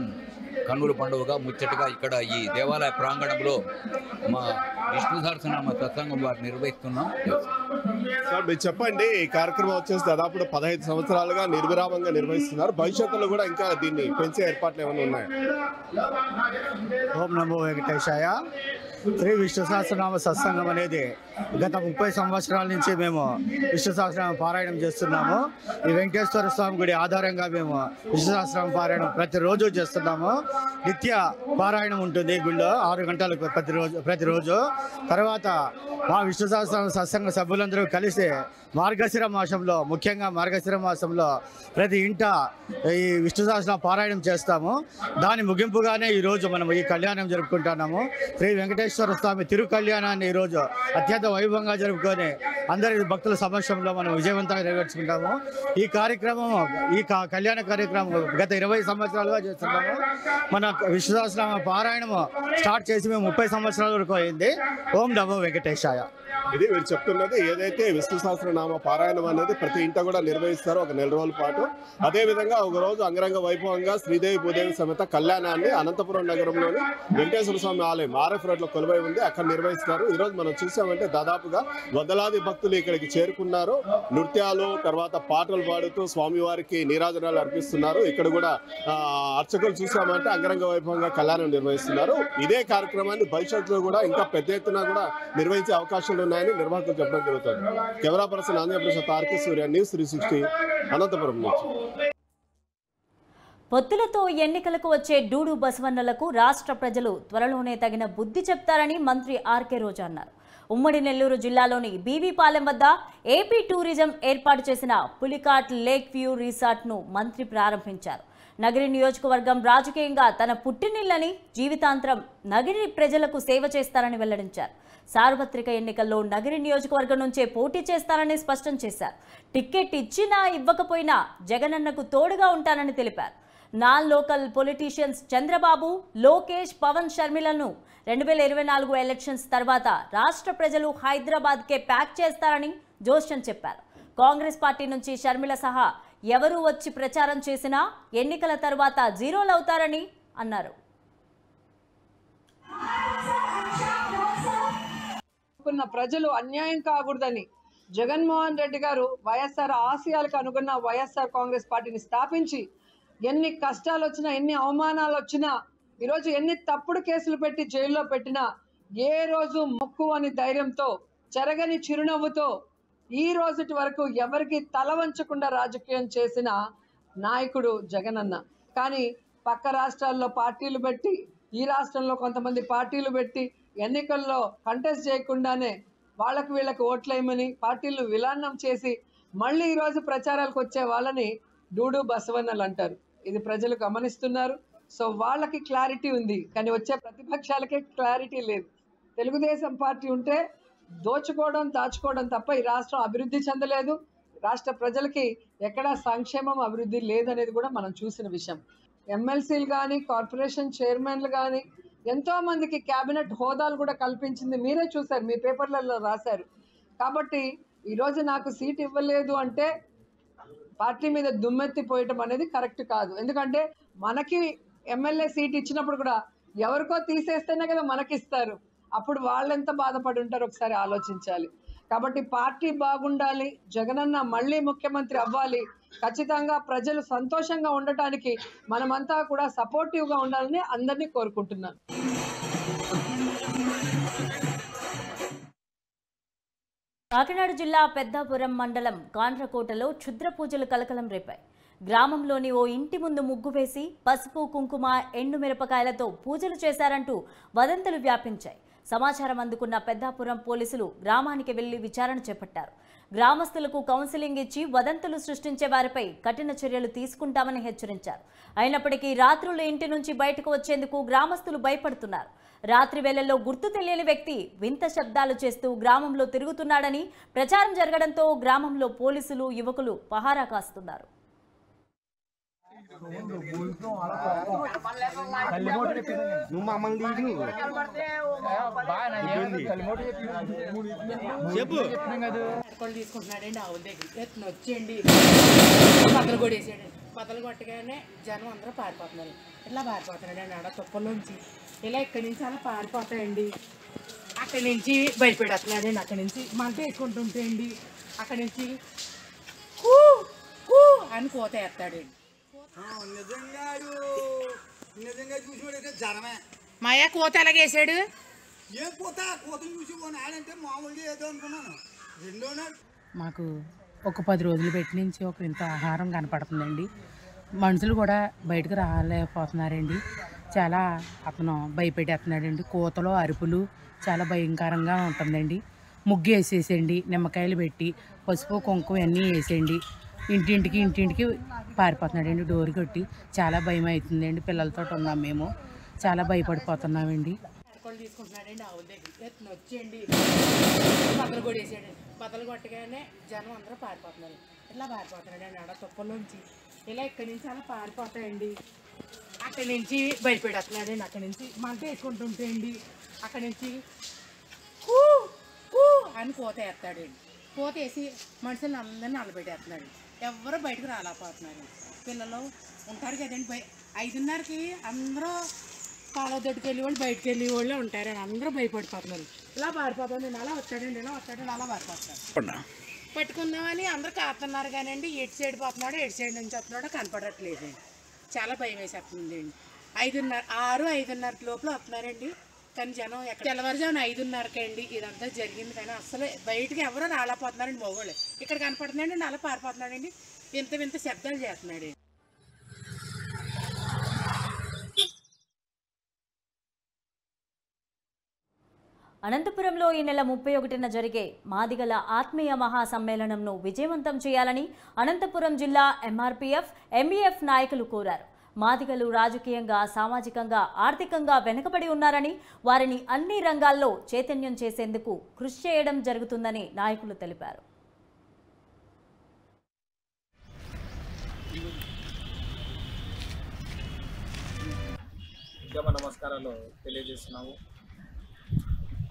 కన్నుల పండుగగా ముచ్చటగా ఇక్కడ ఈ దేవాలయ ప్రాంగణంలో మా విష్ణు సహస్రనామ సత్సంగం వారు నిర్వహిస్తున్నాం. సార్ మీరు చెప్పండి, ఈ కార్యక్రమం వచ్చేసి దాదాపు 15 సంవత్సరాలుగా నిర్విరామంగా నిర్వహిస్తున్నారు. భవిష్యత్తులో కూడా ఇంకా దీన్ని పెంచే ఏర్పాట్లు ఏమైనా ఉన్నాయి? ఓం నమో వెంకటేశాయ. శ్రీ విష్ణు సహస్రనామ సత్సంగం అనేది గత 30 సంవత్సరాల నుంచి మేము విష్ణు సహస్రనామ పారాయణం చేస్తున్నాము. ఈ వెంకటేశ్వర స్వామి గుడి ఆధారంగా మేము విష్ణు సహస్రనామ పారాయణం ప్రతిరోజు చేస్తున్నాము. నిత్య పారాయణం ఉంటుంది గుడిలో 6 గంటలకు ప్రతిరోజు. తర్వాత మా విష్ణు సహస్రనామ సత్సంగ సభ్యులందరూ కలిసి మార్గశిర మాసంలో, ముఖ్యంగా మార్గశిర మాసంలో ప్రతి ఇంట ఈ విష్ణు సహస్రనామ పారాయణం చేస్తాము. దాని ముగింపుగానే ఈరోజు మనం ఈ కళ్యాణం జరుపుకుంటున్నాము. శ్రీ వెంకటేశ్వర స్వామి తిరు కళ్యాణాన్ని ఈరోజు అత్యంత వైభవంగా జరుపుకొని అందరి భక్తుల సమక్షంలో మనం విజయవంతంగా నెరవేర్చుకుంటాము. ఈ కార్యక్రమం, ఈ కళ్యాణ కార్యక్రమం గత 20 సంవత్సరాలుగా చేస్తున్నాము. మన విష్ణు సహస్రనామ పారాయణము స్టార్ట్ చేసి మేము 30 సంవత్సరాల వరకు అయింది. ఓం నమో వెంకటేశాయ. ఇది మీరు చెప్తున్నది ఏదైతే విష్ణు సహస్రనామ పారాయణం అనేది ప్రతి ఇంట కూడా నిర్వహిస్తారో ఒక నెల రోజుల పాటు. అదేవిధంగా ఒకరోజు అంగరంగ వైభవంగా శ్రీదేవి భూదేవి సమేత కళ్యాణాన్ని అనంతపురం నగరంలోని వెంకటేశ్వర స్వామి ఆలయం ఆర్ఎఫ్ రోడ్లో కొలువై ఉంది, అక్కడ నిర్వహిస్తారు. ఈరోజు మనం చూసామంటే దాదాపుగా వందలాది భక్తులు ఇక్కడికి చేరుకున్నారు. నృత్యాలు, తర్వాత పాటలు పాడుతూ స్వామివారికి నీరాజనాలు అర్పిస్తున్నారు. ఇక్కడ కూడా అర్చకులు చూసామంటే అంగరంగ వైభవంగా కళ్యాణం నిర్వహిస్తున్నారు. ఇదే కార్యక్రమాన్ని భవిష్యత్తులో కూడా ఇంకా పెద్ద ఎత్తున కూడా నిర్వహించే అవకాశాలు ఉన్నాయని నిర్వాహకులు చెప్పడం జరుగుతుంది. కెమెరా పర్సన్ ఆంధ్రప్రదేశ్ ఆర్కే సూర్య, న్యూస్ 360 అనంతపురం నుంచి. పొత్తులతో ఎన్నికలకు వచ్చే డూడు బసవన్నలకు రాష్ట్ర ప్రజలు త్వరలోనే తగిన బుద్ధి చెప్తారని మంత్రి ఆర్కే రోజా అన్నారు. ఉమ్మడి నెల్లూరు జిల్లాలోని బీవీపాలెం వద్ద ఏపీ టూరిజం ఏర్పాటు చేసిన పులికాట్ లేక్ వ్యూ రిసార్ట్ను మంత్రి ప్రారంభించారు. నగిరి నియోజకవర్గం రాజకీయంగా తన పుట్టినిల్లని జీవితాంతరం నగిరి ప్రజలకు సేవ చేస్తారని వెల్లడించారు. సార్వత్రిక ఎన్నికల్లో నగిరి నియోజకవర్గం నుంచే పోటీ చేస్తారని స్పష్టం చేశారు. టికెట్ ఇచ్చినా ఇవ్వకపోయినా జగనన్నకు తోడుగా ఉంటానని తెలిపారు. Non local politicians Chandrababu, Lokesh, Pawan షర్మిలను 2024 ఎలక్షన్స్ తర్వాత రాష్ట్ర ప్రజలు హైదరాబాద్కే ప్యాక్ చేస్తారని జోస్యం చెప్పారు. కాంగ్రెస్ పార్టీ నుంచి షర్మిల సహా ఎవరు వచ్చి ప్రచారం చేసినా ఎన్నికల తర్వాత జీరోలవుతారని అన్నారు. ప్రజలు అన్యాయం కాకూడదని జగన్మోహన్ రెడ్డి గారు వైఎస్ఆర్ ఆశయాలకు అనుగుణ వైఎస్ఆర్ కాంగ్రెస్ పార్టీని స్థాపించి ఎన్ని కష్టాలు వచ్చినా ఎన్ని అవమానాలు వచ్చినా ఈరోజు ఎన్ని తప్పుడు కేసులు పెట్టి జైల్లో పెట్టినా ఏ రోజు మొక్కు అని ధైర్యంతో చెరగని చిరునవ్వుతో ఈ రోజుటి వరకు ఎవరికి తల వంచకుండా రాజకీయం చేసిన నాయకుడు జగన్ అన్న. కానీ పక్క రాష్ట్రాల్లో పార్టీలు పెట్టి ఈ రాష్ట్రంలో కొంతమంది పార్టీలు పెట్టి ఎన్నికల్లో కంటెస్ట్ చేయకుండానే వాళ్ళకు వీళ్ళకి ఓట్లేయమని పార్టీలను విలాన్నం చేసి మళ్ళీ ఈరోజు ప్రచారాలకు వచ్చే వాళ్ళని డూడు బసవన్నలు అంటారు. ఇది ప్రజలు గమనిస్తున్నారు. సో వాళ్ళకి క్లారిటీ ఉంది, కానీ వచ్చే ప్రతిపక్షాలకే క్లారిటీ లేదు. తెలుగుదేశం పార్టీ ఉంటే దోచుకోవడం దాచుకోవడం తప్ప ఈ రాష్ట్రం అభివృద్ధి చెందలేదు. రాష్ట్ర ప్రజలకి ఎక్కడా సంక్షేమం అభివృద్ధి లేదనేది కూడా మనం చూసిన విషయం. ఎమ్మెల్సీలు కానీ కార్పొరేషన్ చైర్మన్లు కానీ ఎంతో మందికి క్యాబినెట్ హోదాలు కూడా కల్పించింది మీరే చూశారు, మీ పేపర్లలో రాశారు. కాబట్టి ఈరోజు నాకు సీట్ ఇవ్వలేదు అంటే పార్టీ మీద దుమ్మెత్తిపోయటం అనేది కరెక్ట్ కాదు. ఎందుకంటే మనకి ఎమ్మెల్యే సీట్ ఇచ్చినప్పుడు కూడా ఎవరికో తీసేస్తేనే కదా మనకిస్తారు. అప్పుడు వాళ్ళెంత బాధపడి ఉంటారో ఒకసారి ఆలోచించాలి. కాబట్టి పార్టీ బాగుండాలి, జగనన్న మళ్ళీ ముఖ్యమంత్రి అవ్వాలి, ఖచ్చితంగా ప్రజలు సంతోషంగా ఉండటానికి మనమంతా కూడా సపోర్టివ్గా ఉండాలని అందరినీ కోరుకుంటున్నాను. కాకినాడ జిల్లా పెద్దాపురం మండలం కాండ్రకోటలో క్షుద్ర పూజలు కలకలం రేపాయి. గ్రామంలోని ఓ ఇంటి ముందు ముగ్గు వేసి పసుపు కుంకుమ ఎండు మిరపకాయలతో పూజలు చేశారంటూ వదంతులు వ్యాపించాయి. సమాచారం అందుకున్న పెద్దాపురం పోలీసులు గ్రామానికి వెళ్లి విచారణ చేపట్టారు. గ్రామస్తులకు కౌన్సిలింగ్ ఇచ్చి వదంతులు సృష్టించే వారిపై కఠిన చర్యలు తీసుకుంటామని హెచ్చరించారు. అయినప్పటికీ రాత్రులు ఇంటి నుంచి బయటకు వచ్చేందుకు గ్రామస్తులు భయపడుతున్నారు. రాత్రి వేళల్లో గుర్తు తెలియని వ్యక్తి వింత శబ్దాలు చేస్తూ గ్రామంలో తిరుగుతున్నాడని ప్రచారం జరగడంతో గ్రామంలో పోలీసులు యువకులు పహారా కాస్తున్నారు. తీసుకుంటున్నాడండి ఆవుల దగ్గర ఎత్తున వచ్చేయండి బద్దలు కొట్టేసాడు. బద్దలు కొట్టగానే జనం అందరూ పారిపోతున్నారు. ఇట్లా పారిపోతున్నాడండి ఆడ తుప్పల్లోంచి ఇలా ఇక్కడి నుంచి అలా పారిపోతాయండి. అక్కడి నుంచి భయపెడేస్తున్నాడండి. అక్కడి నుంచి మంట వేసుకుంటుంటాయండి. అక్కడి నుంచి కూ కూ అని కోత వేస్తాడండి. మాయా కోత ఎలాగేసాడు? మాకు ఒక 10 రోజులు పెట్టి నుంచి ఒక ఇంత ఆహారం కనపడుతుందండి. మనుషులు కూడా బయటకు రాలేకపోతున్నారండి. చాలా అతను భయపెట్టేస్తున్నాడండి. కోతలు అరుపులు చాలా భయంకరంగా ఉంటుందండి. ముగ్గు వేసేసండి, నిమ్మకాయలు పెట్టి పసుపు కుంకుమ అన్నీ వేసేయండి. ఇంటింటికి పారిపోతున్నాడండి. డోర్ కొట్టి చాలా భయం అవుతుందండి. పిల్లలతో ఉన్నాం మేము, చాలా భయపడిపోతున్నామండి. తీసుకుంటున్నాడండి ఆవుల దగ్గర ఎత్తున వచ్చేయండి బద్దలు కొట్టేసాడు. బద్దలు కొట్టగానే జనం అందరూ పారిపోతున్నారు. ఇట్లా పారిపోతున్నాడండి ఆడ తుప్పల్లోంచి ఇలా ఇక్కడి నుంచి అలా పారిపోతాయండి. అక్కడి నుంచి భయపెడేస్తున్నాడండి. అక్కడి నుంచి మంట వేసుకుంటుంటాయండి. అక్కడి నుంచి కూ కూ అని కోత వేస్తాడండి. కోత వేసి మనుషులను అందరినీ నల్లబెట్టేస్తున్నాడు. ఎవరు బయటకు రాలేకపోతున్నారు. పిల్లలు ఉంటారు కదండి. 5:30కి అందరూ కాలువ దొడ్డుకు వెళ్ళి వాళ్ళు బయటకు వెళ్ళి వాళ్ళు ఉంటారని అందరూ భయపడిపోతున్నారు. ఇలా పారిపోతుంది. అలా వచ్చాడండి, ఇలా వచ్చాడండి, అలా పారిపోతాడు. పట్టుకుందామని అందరూ కాపుతున్నారు కానండి ఎటు సైడ్ పోతున్నాడో ఎటు సైడ్ నుంచి వస్తున్నాడో కనపడట్లేదు. చాలా భయం వేసేస్తుందండి. 5:30 లోపల వస్తున్నారండి. కానీ జనం తెల్లవారుజామున 5:30కి అండి ఇదంతా జరిగింది. కానీ అసలు బయటకి ఎవరో రాలేకపోతున్నారండి. మగవాళ్ళు ఇక్కడ కనపడుతున్నాడండి, అలా పారిపోతున్నాడండి. వింత శబ్దాలు చేస్తున్నాడు. అనంతపురంలో ఈ నెల 31న జరిగే మాదిగల ఆత్మీయ మహాసమ్మేళనంను విజయవంతం చేయాలని అనంతపురం జిల్లా ఎంఆర్పీఎఫ్, ఎంఈఎఫ్ నాయకులు కోరారు. మాదిగలు రాజకీయంగా, సామాజికంగా, ఆర్థికంగా వెనుకబడి ఉన్నారని, వారిని అన్ని రంగాల్లో చైతన్యం చేసేందుకు కృషి చేయడం జరుగుతుందని నాయకులు తెలిపారు. నమస్కారాలు తెలియజేస్తున్నాము.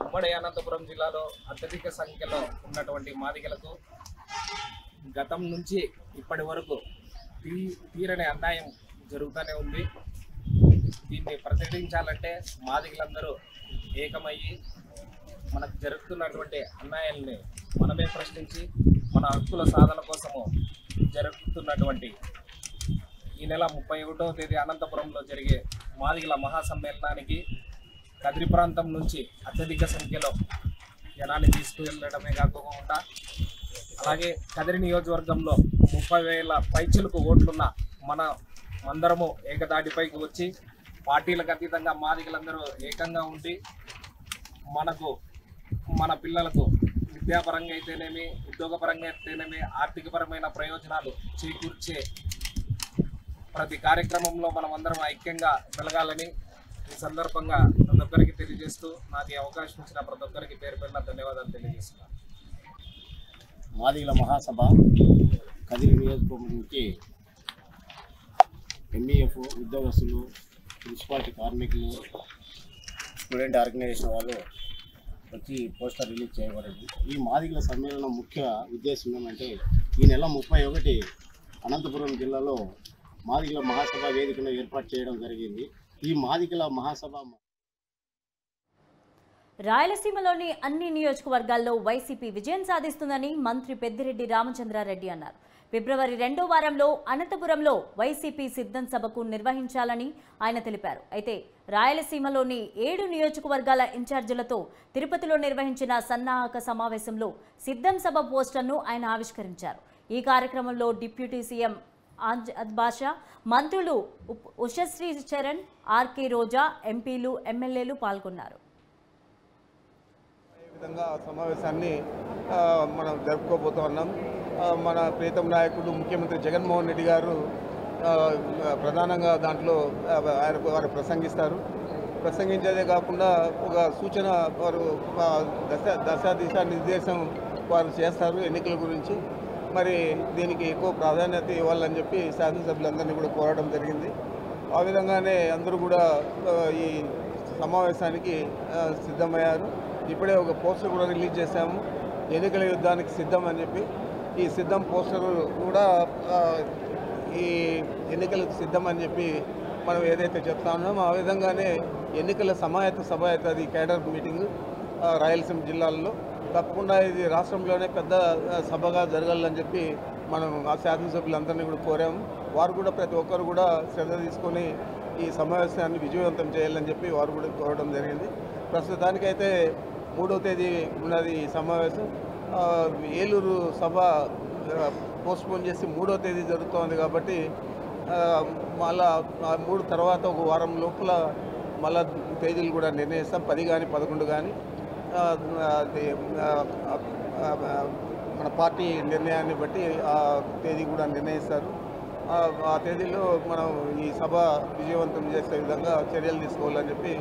ఉమ్మడి అనంతపురం జిల్లాలో అత్యధిక సంఖ్యలో ఉన్నటువంటి మాదిగలకు గతం నుంచి ఇప్పటి వరకు తీరని అన్యాయం జరుగుతూనే ఉంది. దీన్ని ప్రతిఘటించాలంటే మాదిగలందరూ ఏకమయ్యి మనకు జరుగుతున్నటువంటి అన్యాయాల్ని మనమే ప్రశ్నించి మన హక్కుల సాధన కోసము జరుగుతున్నటువంటి ఈ నెల 31వ తేదీ అనంతపురంలో జరిగే మాదిగల మహాసమ్మేళనానికి కదిరి ప్రాంతం నుంచి అత్యధిక సంఖ్యలో జనాన్ని తీసుకువెళ్ళడమే కాకుండా అలాగే కదిరి నియోజకవర్గంలో 30,000 పైచులకు ఓట్లున్న అందరము ఏకదాటిపైకి వచ్చి పార్టీలకు అతీతంగా మాదిగలందరూ ఏకంగా ఉండి మనకు మన పిల్లలకు విద్యాపరంగా అయితేనేమి ఉద్యోగపరంగా అయితేనేమి ఆర్థికపరమైన ప్రయోజనాలు చేకూర్చే ప్రతి కార్యక్రమంలో మనం అందరం ఐక్యంగా వెలగాలని ఈ సందర్భంగా ప్రతి ఒక్కరికి తెలియజేస్తూ నాకు ఈ అవకాశం ఇచ్చిన ప్రతి ఒక్కరికి పేరు పేరున ధన్యవాదాలు తెలియజేస్తున్నాను. మాదిగల మహాసభ కదిరి నియోజకవర్గం నుంచి ఎంఈఎఫ్ ఉద్యోగస్తులు, మున్సిపాలిటీ కార్మికులు, స్టూడెంట్ ఆర్గనైజేషన్ వాళ్ళు వచ్చి పోస్టర్ రిలీజ్ చేయబడింది. ఈ మాదిగల సమ్మేళనం ముఖ్య ఉద్దేశం ఏమంటే ఈ నెల 31 అనంతపురం జిల్లాలో మాదిగల మహాసభ వేదికను ఏర్పాటు చేయడం జరిగింది. ఈ మాదిగల మహాసభ రాయలసీమలోని అన్ని నియోజకవర్గాల్లో వైసీపీ విజయం సాధిస్తుందని మంత్రి పెద్దిరెడ్డి రామచంద్రారెడ్డి అన్నారు. ఫిబ్రవరి 2వ వారంలో అనంతపురంలో వైసీపీ సిద్ధం సభకు నిర్వహించాలని ఆయన తెలిపారు. అయితే రాయలసీమలోని 7 నియోజకవర్గాల ఇన్ఛార్జీలతో తిరుపతిలో నిర్వహించిన సన్నాహక సమావేశంలో సిద్ధం సభ పోస్టర్ను ఆయన ఆవిష్కరించారు. ఈ కార్యక్రమంలో డిప్యూటీ సీఎం ఆజాద్ బాషా, మంత్రులు ఉషశ్రీ చరణ్, ఆర్కే రోజా, ఎంపీలు, ఎమ్మెల్యేలు పాల్గొన్నారు. సమావేశాన్ని మనం జరుపుకోబోతున్నాం. మన ప్రీతం నాయకుడు ముఖ్యమంత్రి జగన్మోహన్ రెడ్డి గారు ప్రధానంగా దాంట్లో వారు ప్రసంగించేదే కాకుండా ఒక సూచన వారు దశా నిర్దేశం వారు చేస్తారు ఎన్నికల గురించి. మరి దీనికి ఎక్కువ ప్రాధాన్యత ఇవ్వాలని చెప్పి శాసనసభ్యులందరినీ కూడా కోరడం జరిగింది. ఆ విధంగానే అందరూ కూడా ఈ సమావేశానికి సిద్ధమయ్యారు. ఇప్పుడే ఒక పోస్టర్ కూడా రిలీజ్ చేశాము, ఎన్నికల యుద్ధానికి సిద్ధం అని చెప్పి. ఈ సిద్ధం పోస్టర్ కూడా ఈ ఎన్నికలకు సిద్ధం అని చెప్పి మనం ఏదైతే చెప్తా ఉన్నామో ఆ విధంగానే ఎన్నికల సమాయత్త సభ అవుతుంది కేడర్ మీటింగ్ రాయలసీమ జిల్లాల్లో. తప్పకుండా ఇది రాష్ట్రంలోనే పెద్ద సభగా జరగాలని చెప్పి మనం ఆ శాసనసభ్యులందరినీ కూడా కోరాము. వారు కూడా ప్రతి ఒక్కరు కూడా శ్రద్ధ తీసుకొని ఈ సమావేశాన్ని విజయవంతం చేయాలని చెప్పి వారు కూడా కోరడం జరిగింది. ప్రస్తుతానికైతే 3వ తేదీ ఉన్నది ఈ సమావేశం. ఏలూరు సభ పోస్ట్పోన్ చేసి 3వ తేదీ జరుగుతోంది కాబట్టి మళ్ళా 3 తర్వాత ఒక వారం లోపల మళ్ళా తేదీలు కూడా నిర్ణయిస్తాం. 10 కానీ 11 కానీ మన పార్టీ నిర్ణయాన్ని బట్టి ఆ తేదీ కూడా నిర్ణయిస్తారు. ఆ తేదీలో మనం ఈ సభ విజయవంతం చేసే విధంగా చర్యలు తీసుకోవాలని చెప్పి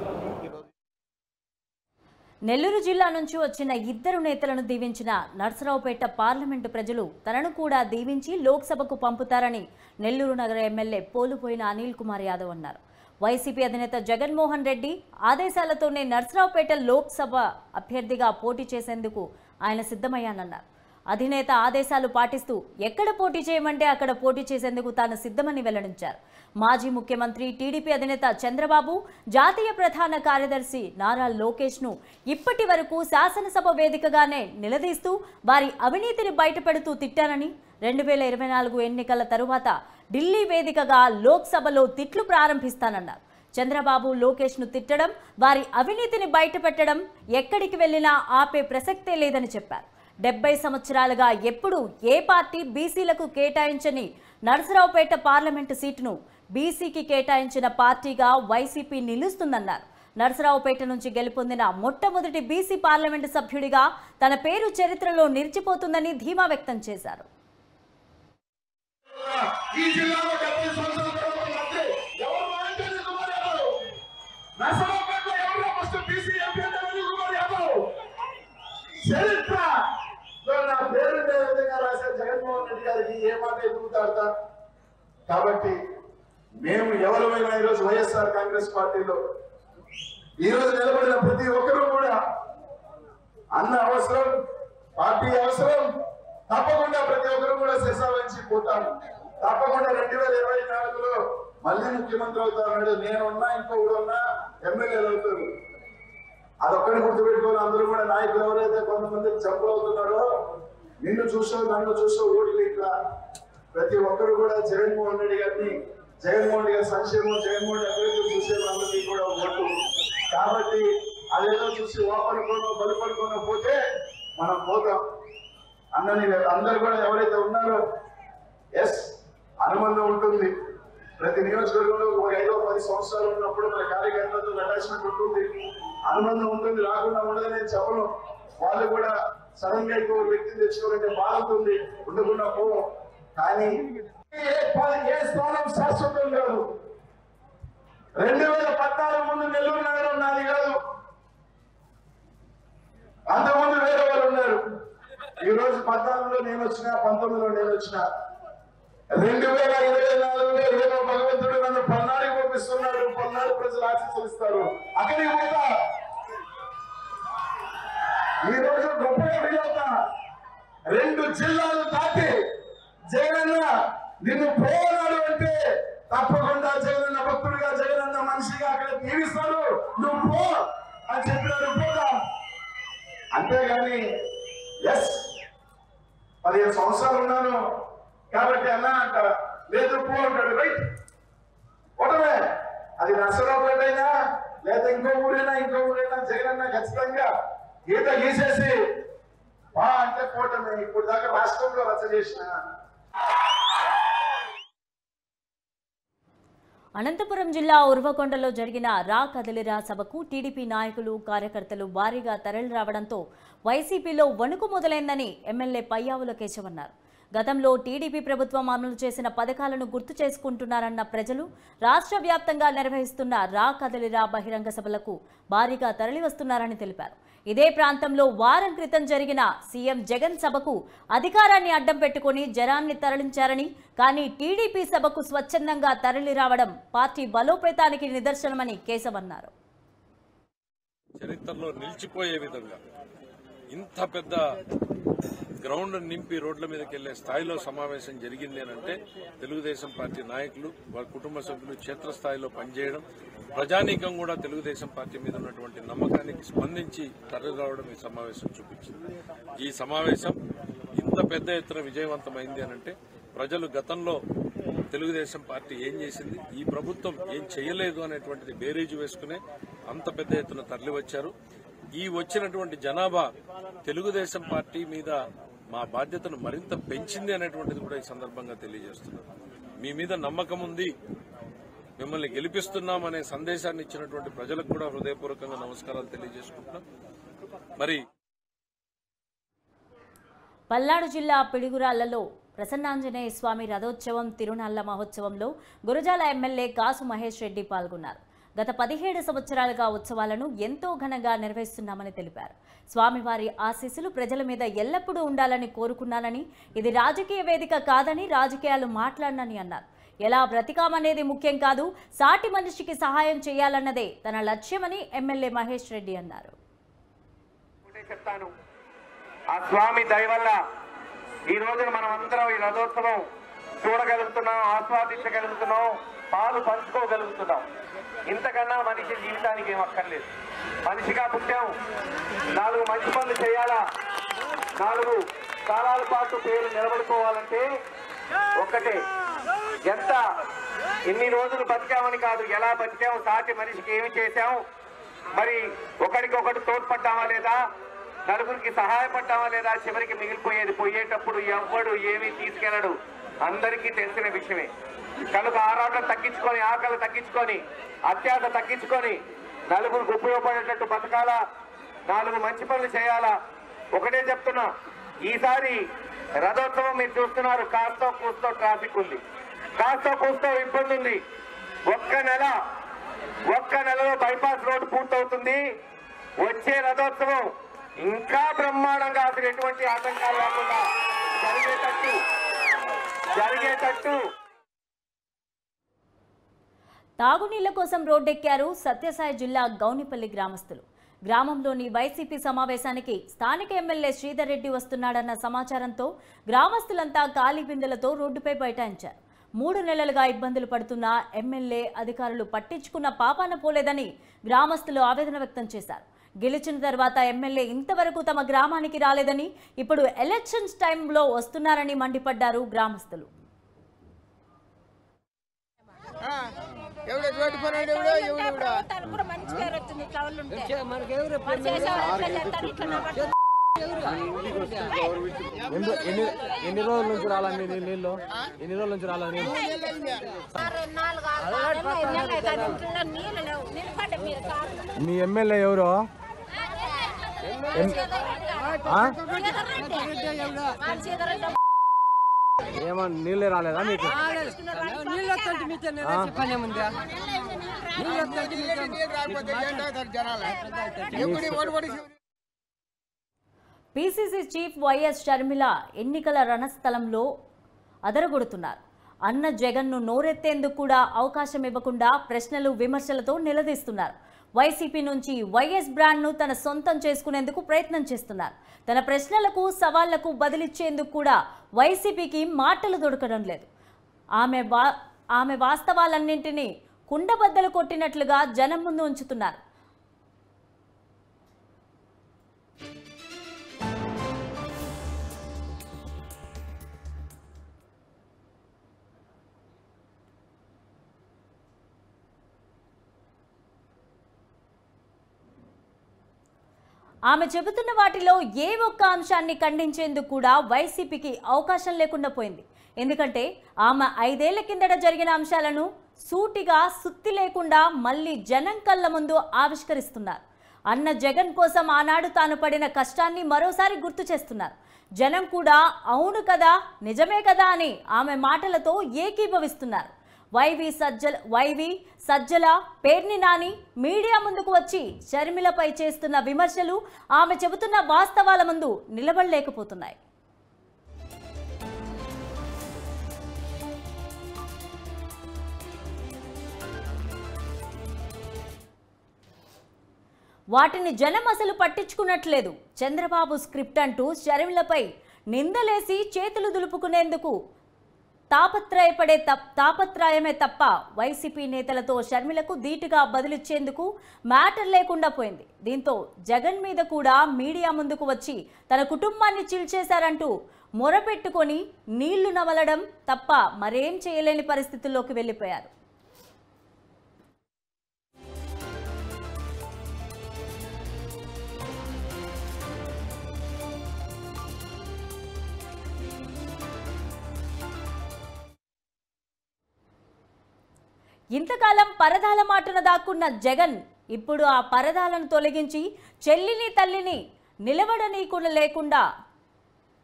నెల్లూరు జిల్లా నుంచి వచ్చిన 2 నేతలను దీవించిన నర్సరావుపేట పార్లమెంటు ప్రజలు తనను కూడా దీవించి లోక్సభకు పంపుతారని నెల్లూరు నగర ఎమ్మెల్యే పోలుపోయిన అనిల్ కుమార్ యాదవ్ అన్నారు. వైసీపీ అధినేత జగన్మోహన్ రెడ్డి ఆదేశాలతోనే నర్సరావుపేట లోక్సభ అభ్యర్థిగా పోటీ చేసేందుకు ఆయన సిద్ధమయ్యానన్నారు. అధినేత ఆదేశాలు పాటిస్తూ ఎక్కడ పోటీ చేయమంటే అక్కడ పోటీ చేసేందుకు తాను సిద్ధమని వెల్లడించారు. మాజీ ముఖ్యమంత్రి టీడీపీ అధినేత చంద్రబాబు, జాతీయ ప్రధాన కార్యదర్శి నారా లోకేష్ను ఇప్పటి వరకు శాసనసభ వేదికగానే నిలదీస్తూ వారి అవినీతిని బయటపెడుతూ తిట్టానని, 2024 ఎన్నికల తరువాత ఢిల్లీ వేదికగా లోక్సభలో తిట్లు ప్రారంభిస్తానన్నారు. చంద్రబాబు, లోకేష్ను తిట్టడం, వారి అవినీతిని బయటపెట్టడం ఎక్కడికి వెళ్లినా ఆపే ప్రసక్తే లేదని చెప్పారు. 70 సంవత్సరాలుగా ఎప్పుడూ ఏ పార్టీ బీసీలకు కేటాయించని నర్సరావుపేట పార్లమెంటు సీటును బీసీకి కేటాయించిన పార్టీగా వైసీపీ నిలుస్తుందన్నారు. నర్సరావుపేట నుంచి గెలుపొందిన మొట్టమొదటి బీసీ పార్లమెంటు సభ్యుడిగా తన పేరు చరిత్రలో నిలిచిపోతుందని ధీమా వ్యక్తం చేశారు. జగన్మోహన్ రెడ్డి గారికి ఏ మాట ఎదుగుతాడతా. కాబట్టి మేము ఎవరైనా ఈరోజు వైఎస్ఆర్ కాంగ్రెస్ పార్టీలో ఈరోజు నిలబడిన ప్రతి ఒక్కరూ కూడా అన్న అవసరం, పార్టీ అవసరం, తప్పకుండా ప్రతి ఒక్కరు కూడా శిరసావహించి పోతాము. తప్పకుండా 2024లో మళ్ళీ ముఖ్యమంత్రి అవుతారు. నేనున్నా ఇంకొకడున్నా ఎమ్మెల్యేలు అవుతారు. అదొక్కడి గుర్తుపెట్టుకోవాలి. అందరూ కూడా నాయకులు ఎవరైతే కొంతమంది చంపులు అవుతున్నారో, నిన్ను చూసో నన్ను చూసో ఓట్లు ఇట్లా ప్రతి ఒక్కరు కూడా జగన్మోహన్ రెడ్డి గారిని, జగన్మోహన్ రెడ్డి గారి సంక్షేమం, జగన్మోహన్ రెడ్డి అభివృద్ధి చూసే వాళ్ళకి కూడా ఓటు. కాబట్టి అదేదో చూసి ఓపనుకోనో బలుపనుకోనో పోతే మనం పోతాం అన్నని అందరూ కూడా ఎవరైతే ఉన్నారో ఎస్ అనుబంధం ఉంటుంది. ప్రతి నియోజకవర్గంలో ఒక 5-10 సంవత్సరాలు ఉన్నప్పుడు మన కార్యకర్తలతో అటాచ్మెంట్ ఉంటుంది, అనుబంధం ఉంటుంది. రాకుండా ఉండదని నేను చెప్పను. వాళ్ళు కూడా సడన్ గా ఇంకో వ్యక్తిని తెచ్చుకోవాలంటే బాధ ఉంటుంది, ఉండకుండా పోవం. కానీ ఏ స్థానం శాశ్వతం కాదు. 2014 ముందు నెల్లూరు నగరం నాది కాదు, అంతకుముందు వేరే వాళ్ళు ఉన్నారు. ఈ రోజు 14లో నేను వచ్చినా, 19లో నేను వచ్చినా, 2024లో ఏదో భగవంతుడు నన్ను పల్నాడికి పంపిస్తున్నాడు. పల్నాడు ప్రజలు ఆశీస్సులు అక్కడికి పోతా. ఈ రోజు గొప్పగా ఫీల్ అవుతా. 2 జిల్లాలు దాటి జగనన్న నిన్ను పోనాడు అంటే తప్పకుండా జగనన్న భక్తుడిగా, జగనన్న మనిషిగా అక్కడ దీవిస్తాడు. నువ్వు పో అని చెప్పినాడు, పోతా. అంతేగాని ఎస్ 15 సంవత్సరాలు ఉన్నాను కాబట్టి అన్నా అంట, లేదు పో అంటాడు. రైట్ ఒకటే, అది నర్సరావుపేట అయినా లేదా ఇంకో ఊరైనా జగనన్న ఖచ్చితంగా గీత గీసేసి బా అంటే పోవటమే. ఇప్పుడు దాకా రాష్ట్రంలో రచ్చ చేసిన. అనంతపురం జిల్లా ఉర్వకొండలో జరిగిన రా కదలిరా సభకు టీడీపీ నాయకులు, కార్యకర్తలు భారీగా తరలి రావడంతో వైసీపీలో వణుకు మొదలైందని ఎమ్మెల్యే పయ్యావుల కేశవ్ అన్నారు. గతంలో టీడీపీ ప్రభుత్వం అమలు చేసిన పథకాలను గుర్తు చేసుకుంటున్నారన్న ప్రజలు రాష్ట్ర వ్యాప్తంగా నిర్వహిస్తున్న రా కదలిరా బహిరంగ సభలకు భారీగా తరలివస్తున్నారని తెలిపారు. ఇదే ప్రాంతంలో వారం క్రితం జరిగిన సీఎం జగన్ సభకు అధికారాన్ని అడ్డం పెట్టుకుని జనాన్ని తరలించారని, కానీ టీడీపీ సభకు స్వచ్ఛందంగా తరలి రావడం పార్టీ బలోపేతానికి నిదర్శనమని కేశవ్ అన్నారు. చరిత్రలో నిలిచిపోయే విధంగా ఇంత పెద్ద గ్రౌండ్ నింపి రోడ్ల మీదకి వెళ్లే స్థాయిలో సమావేశం జరిగింది అంటే తెలుగుదేశం పార్టీ నాయకులు, వారి కుటుంబ సభ్యులు క్షేత్రస్థాయిలో పనిచేయడం, ప్రజానీకం కూడా తెలుగుదేశం పార్టీ మీద ఉన్నటువంటి నమ్మకానికి స్పందించి తరలి రావడం ఈ సమావేశం చూపించింది. ఈ సమావేశం ఇంత పెద్ద ఎత్తున విజయవంతమైంది అనంటే ప్రజలు గతంలో తెలుగుదేశం పార్టీ ఏం చేసింది, ఈ ప్రభుత్వం ఏం చేయలేదు అనేటువంటిది బేరీజు వేసుకునే అంత పెద్ద ఎత్తున తరలి వచ్చారు. ఈ వచ్చినటువంటి జనాభా తెలుగుదేశం పార్టీ మీద మా బాధ్యతను మరింత పెంచింది అనేటువంటిది కూడా ఈ సందర్భంగా తెలియజేస్తున్నారు. మీ మీద నమ్మకం ఉంది, మిమ్మల్ని గెలిపిస్తున్నాం అనే సందేశాన్ని ఇచ్చినటువంటి ప్రజలకు కూడా హృదయపూర్వకంగా నమస్కారాలు తెలియజేసుకుంటున్నాం. మరి పల్నాడు జిల్లా పిడుగురాళ్లలో ప్రసన్నాంజనేయ స్వామి రథోత్సవం తిరునాళ్ల మహోత్సవంలో గురజాల ఎమ్మెల్యే కాసు మహేష్ రెడ్డి పాల్గొన్నారు. గత 17 సంవత్సరాలుగా ఉత్సవాలను ఎంతో ఘనంగా నిర్వహిస్తున్నామని తెలిపారు. స్వామివారి ఆశీస్సులు ప్రజల మీద ఎల్లప్పుడూ ఉండాలని కోరుకున్నానని, ఇది రాజకీయ వేదిక కాదని, రాజకీయాలు మాట్లాడనని అన్నారు. ఎలా బ్రతికామనేది ముఖ్యం కాదు, సాటి మనిషికి సహాయం చేయాలన్నదే తన లక్ష్యమని ఎమ్మెల్యే మహేష్ రెడ్డి అన్నారు. చెప్తాను, ఆ స్వామి దయ వల్ల ఈ రోజున మనం అందరం ఈ రథోత్సవం చూడగలుగుతున్నాం, ఆస్వాదించగలుగుతున్నాం, పాలు పంచుకోగలుగుతున్నాం. ఇంతకన్నా మనిషి జీవితానికి ఏం అక్కర్లేదు. మనిషిగా పుట్టాం, 4 మంచి పనులు చేయాలా, 4 కాలాల పాటు పేరు నిలబడుకోవాలంటే ఒక్కటే, ఎన్ని రోజులు బతికామని కాదు, ఎలా బతికాము, సాటి మనిషికి ఏమి చేశాం, మరి ఒకరికొకటి తోడ్పడ్డామా లేదా, నలుగురికి సహాయపడ్డామా లేదా, చివరికి మిగిలిపోయేది పోయేటప్పుడు ఎవ్వడు ఏమీ తీసుకెళ్ళడు, అందరికీ తెలిసిన విషయమే. కనుక ఆరాటం తగ్గించుకొని, ఆకలి తగ్గించుకొని, అత్యాశ తగ్గించుకొని, నలుగురికి ఉపయోగపడేటట్టు బతకాలా, 4 మంచి పనులు చేయాలా. ఒకటే చెప్తున్నా, ఈసారి రథోత్సవం మీరు చూస్తున్నారు, కాస్తో కూస్తో ట్రాఫిక్ ఉంది, కాస్తో కూస్తో ఇబ్బంది ఉంది. ఒక్క నెలలో బైపాస్ రోడ్డు పూర్తవుతుంది. వచ్చే రథోత్సవం ఇంకా బ్రహ్మాండంగా అసలు ఎటువంటి ఆటంకాలు లేకుండా జరిగేటట్టు తాగునీళ్ల కోసం రోడ్డెక్కారు సత్యసాయి జిల్లా గౌనిపల్లి గ్రామస్తులు. గ్రామంలోని వైసీపీ సమావేశానికి స్థానిక ఎమ్మెల్యే శ్రీధర్ రెడ్డి వస్తున్నాడన్న సమాచారంతో గ్రామస్తులంతా ఖాళీ బిందెలతో రోడ్డుపై బైఠాయించారు. 3 నెలలుగా ఇబ్బందులు పడుతున్న ఎమ్మెల్యే అధికారులు పట్టించుకున్న పాపాన పోలేదని గ్రామస్తులు ఆవేదన వ్యక్తం చేశారు. గెలిచిన తర్వాత ఎమ్మెల్యే ఇంతవరకు తమ గ్రామానికి రాలేదని, ఇప్పుడు ఎలక్షన్స్ టైంలో వస్తున్నారని మండిపడ్డారు గ్రామస్తులు. ఎన్ని రోజుల నుంచి రాలండి నీళ్ళు? ఎన్ని రోజుల నుంచి రాలని? మీ ఎమ్మెల్యే ఎవరు? ఏమన్నా నీళ్ళే రాలేదా మీకు? పిసిసి చీఫ్ వైఎస్ షర్మిల ఎన్నికల రణస్థలంలో అదరగొడుతున్నారు. అన్న జగన్ను నోరెత్తేందుకు కూడా అవకాశం ఇవ్వకుండా ప్రశ్నలు విమర్శలతో నిలదీస్తున్నారు. వైసీపీ నుంచి వైఎస్ బ్రాండ్ను తన సొంతం చేసుకునేందుకు ప్రయత్నం చేస్తున్నారు. తన ప్రశ్నలకు సవాళ్లకు బదిలిచ్చేందుకు కూడా వైసీపీకి మాటలు దొరకడం లేదు. ఆమె వాస్తవాలన్నింటినీ కుండబద్దలు కొట్టినట్లుగా జనం ముందు ఉంచుతున్నారు. ఆమె చెబుతున్న వాటిలో ఏ ఒక్క అంశాన్ని ఖండించేందుకు కూడా వైసీపీకి అవకాశం లేకుండా పోయింది. ఎందుకంటే ఆమె 5 ఏళ్ల కిందట జరిగిన అంశాలను సూటిగా సుత్తి లేకుండా మళ్ళీ జనం కళ్ళ ముందు ఆవిష్కరిస్తున్నారు. అన్న జగన్ కోసం ఆనాడు తాను పడిన కష్టాన్ని మరోసారి గుర్తు చేస్తున్నారు. జనం కూడా అవును కదా, నిజమే కదా అని ఆమె మాటలతో ఏకీభవిస్తున్నారు. వైవి సజ్జల, పేర్ని నాని మీడియా ముందుకు వచ్చి షర్మిలపై చేస్తున్న విమర్శలు ఆమె చెబుతున్న వాస్తవాల ముందు నిలబడలేకపోతున్నాయి. వాటిని జనం అసలు పట్టించుకున్నట్లేదు. చంద్రబాబు స్క్రిప్ట్ అంటూ షర్మిలపై నిందలేసి చేతులు దులుపుకునేందుకు తాపత్రయమే తప్ప వైసీపీ నేతలతో షర్మిలకు ధీటుగా బదిలిచ్చేందుకు మ్యాటర్ లేకుండా పోయింది. దీంతో జగన్ మీద కూడా మీడియా ముందుకు వచ్చి తన కుటుంబాన్ని చీల్చేశారంటూ మొరపెట్టుకొని నీళ్లు నమలడం తప్ప మరేం చేయలేని పరిస్థితుల్లోకి వెళ్ళిపోయారు. ఇంతకాలం పరదాల మాటన దాక్కున్న జగన్ ఇప్పుడు ఆ పరదాలను తొలగించి చెల్లిని తల్లిని నిలబడనీకుండా లేకుండా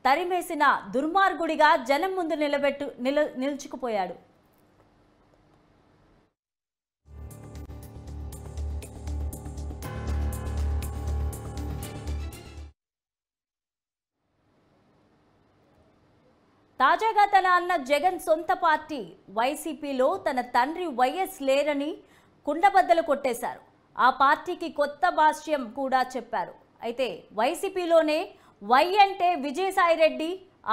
తరిమేసిన దుర్మార్గుడిగా జనం ముందు నిలుచుకుపోయాడు. తాజాగా తన అన్న జగన్ సొంత పార్టీ వైసీపీలో తన తండ్రి వైఎస్ లేరని కుండబద్దలు కొట్టేశారు. ఆ పార్టీకి కొత్త భాష్యం కూడా చెప్పారు. అయితే వైసీపీలోనే వై అంటే విజయసాయిరెడ్డి,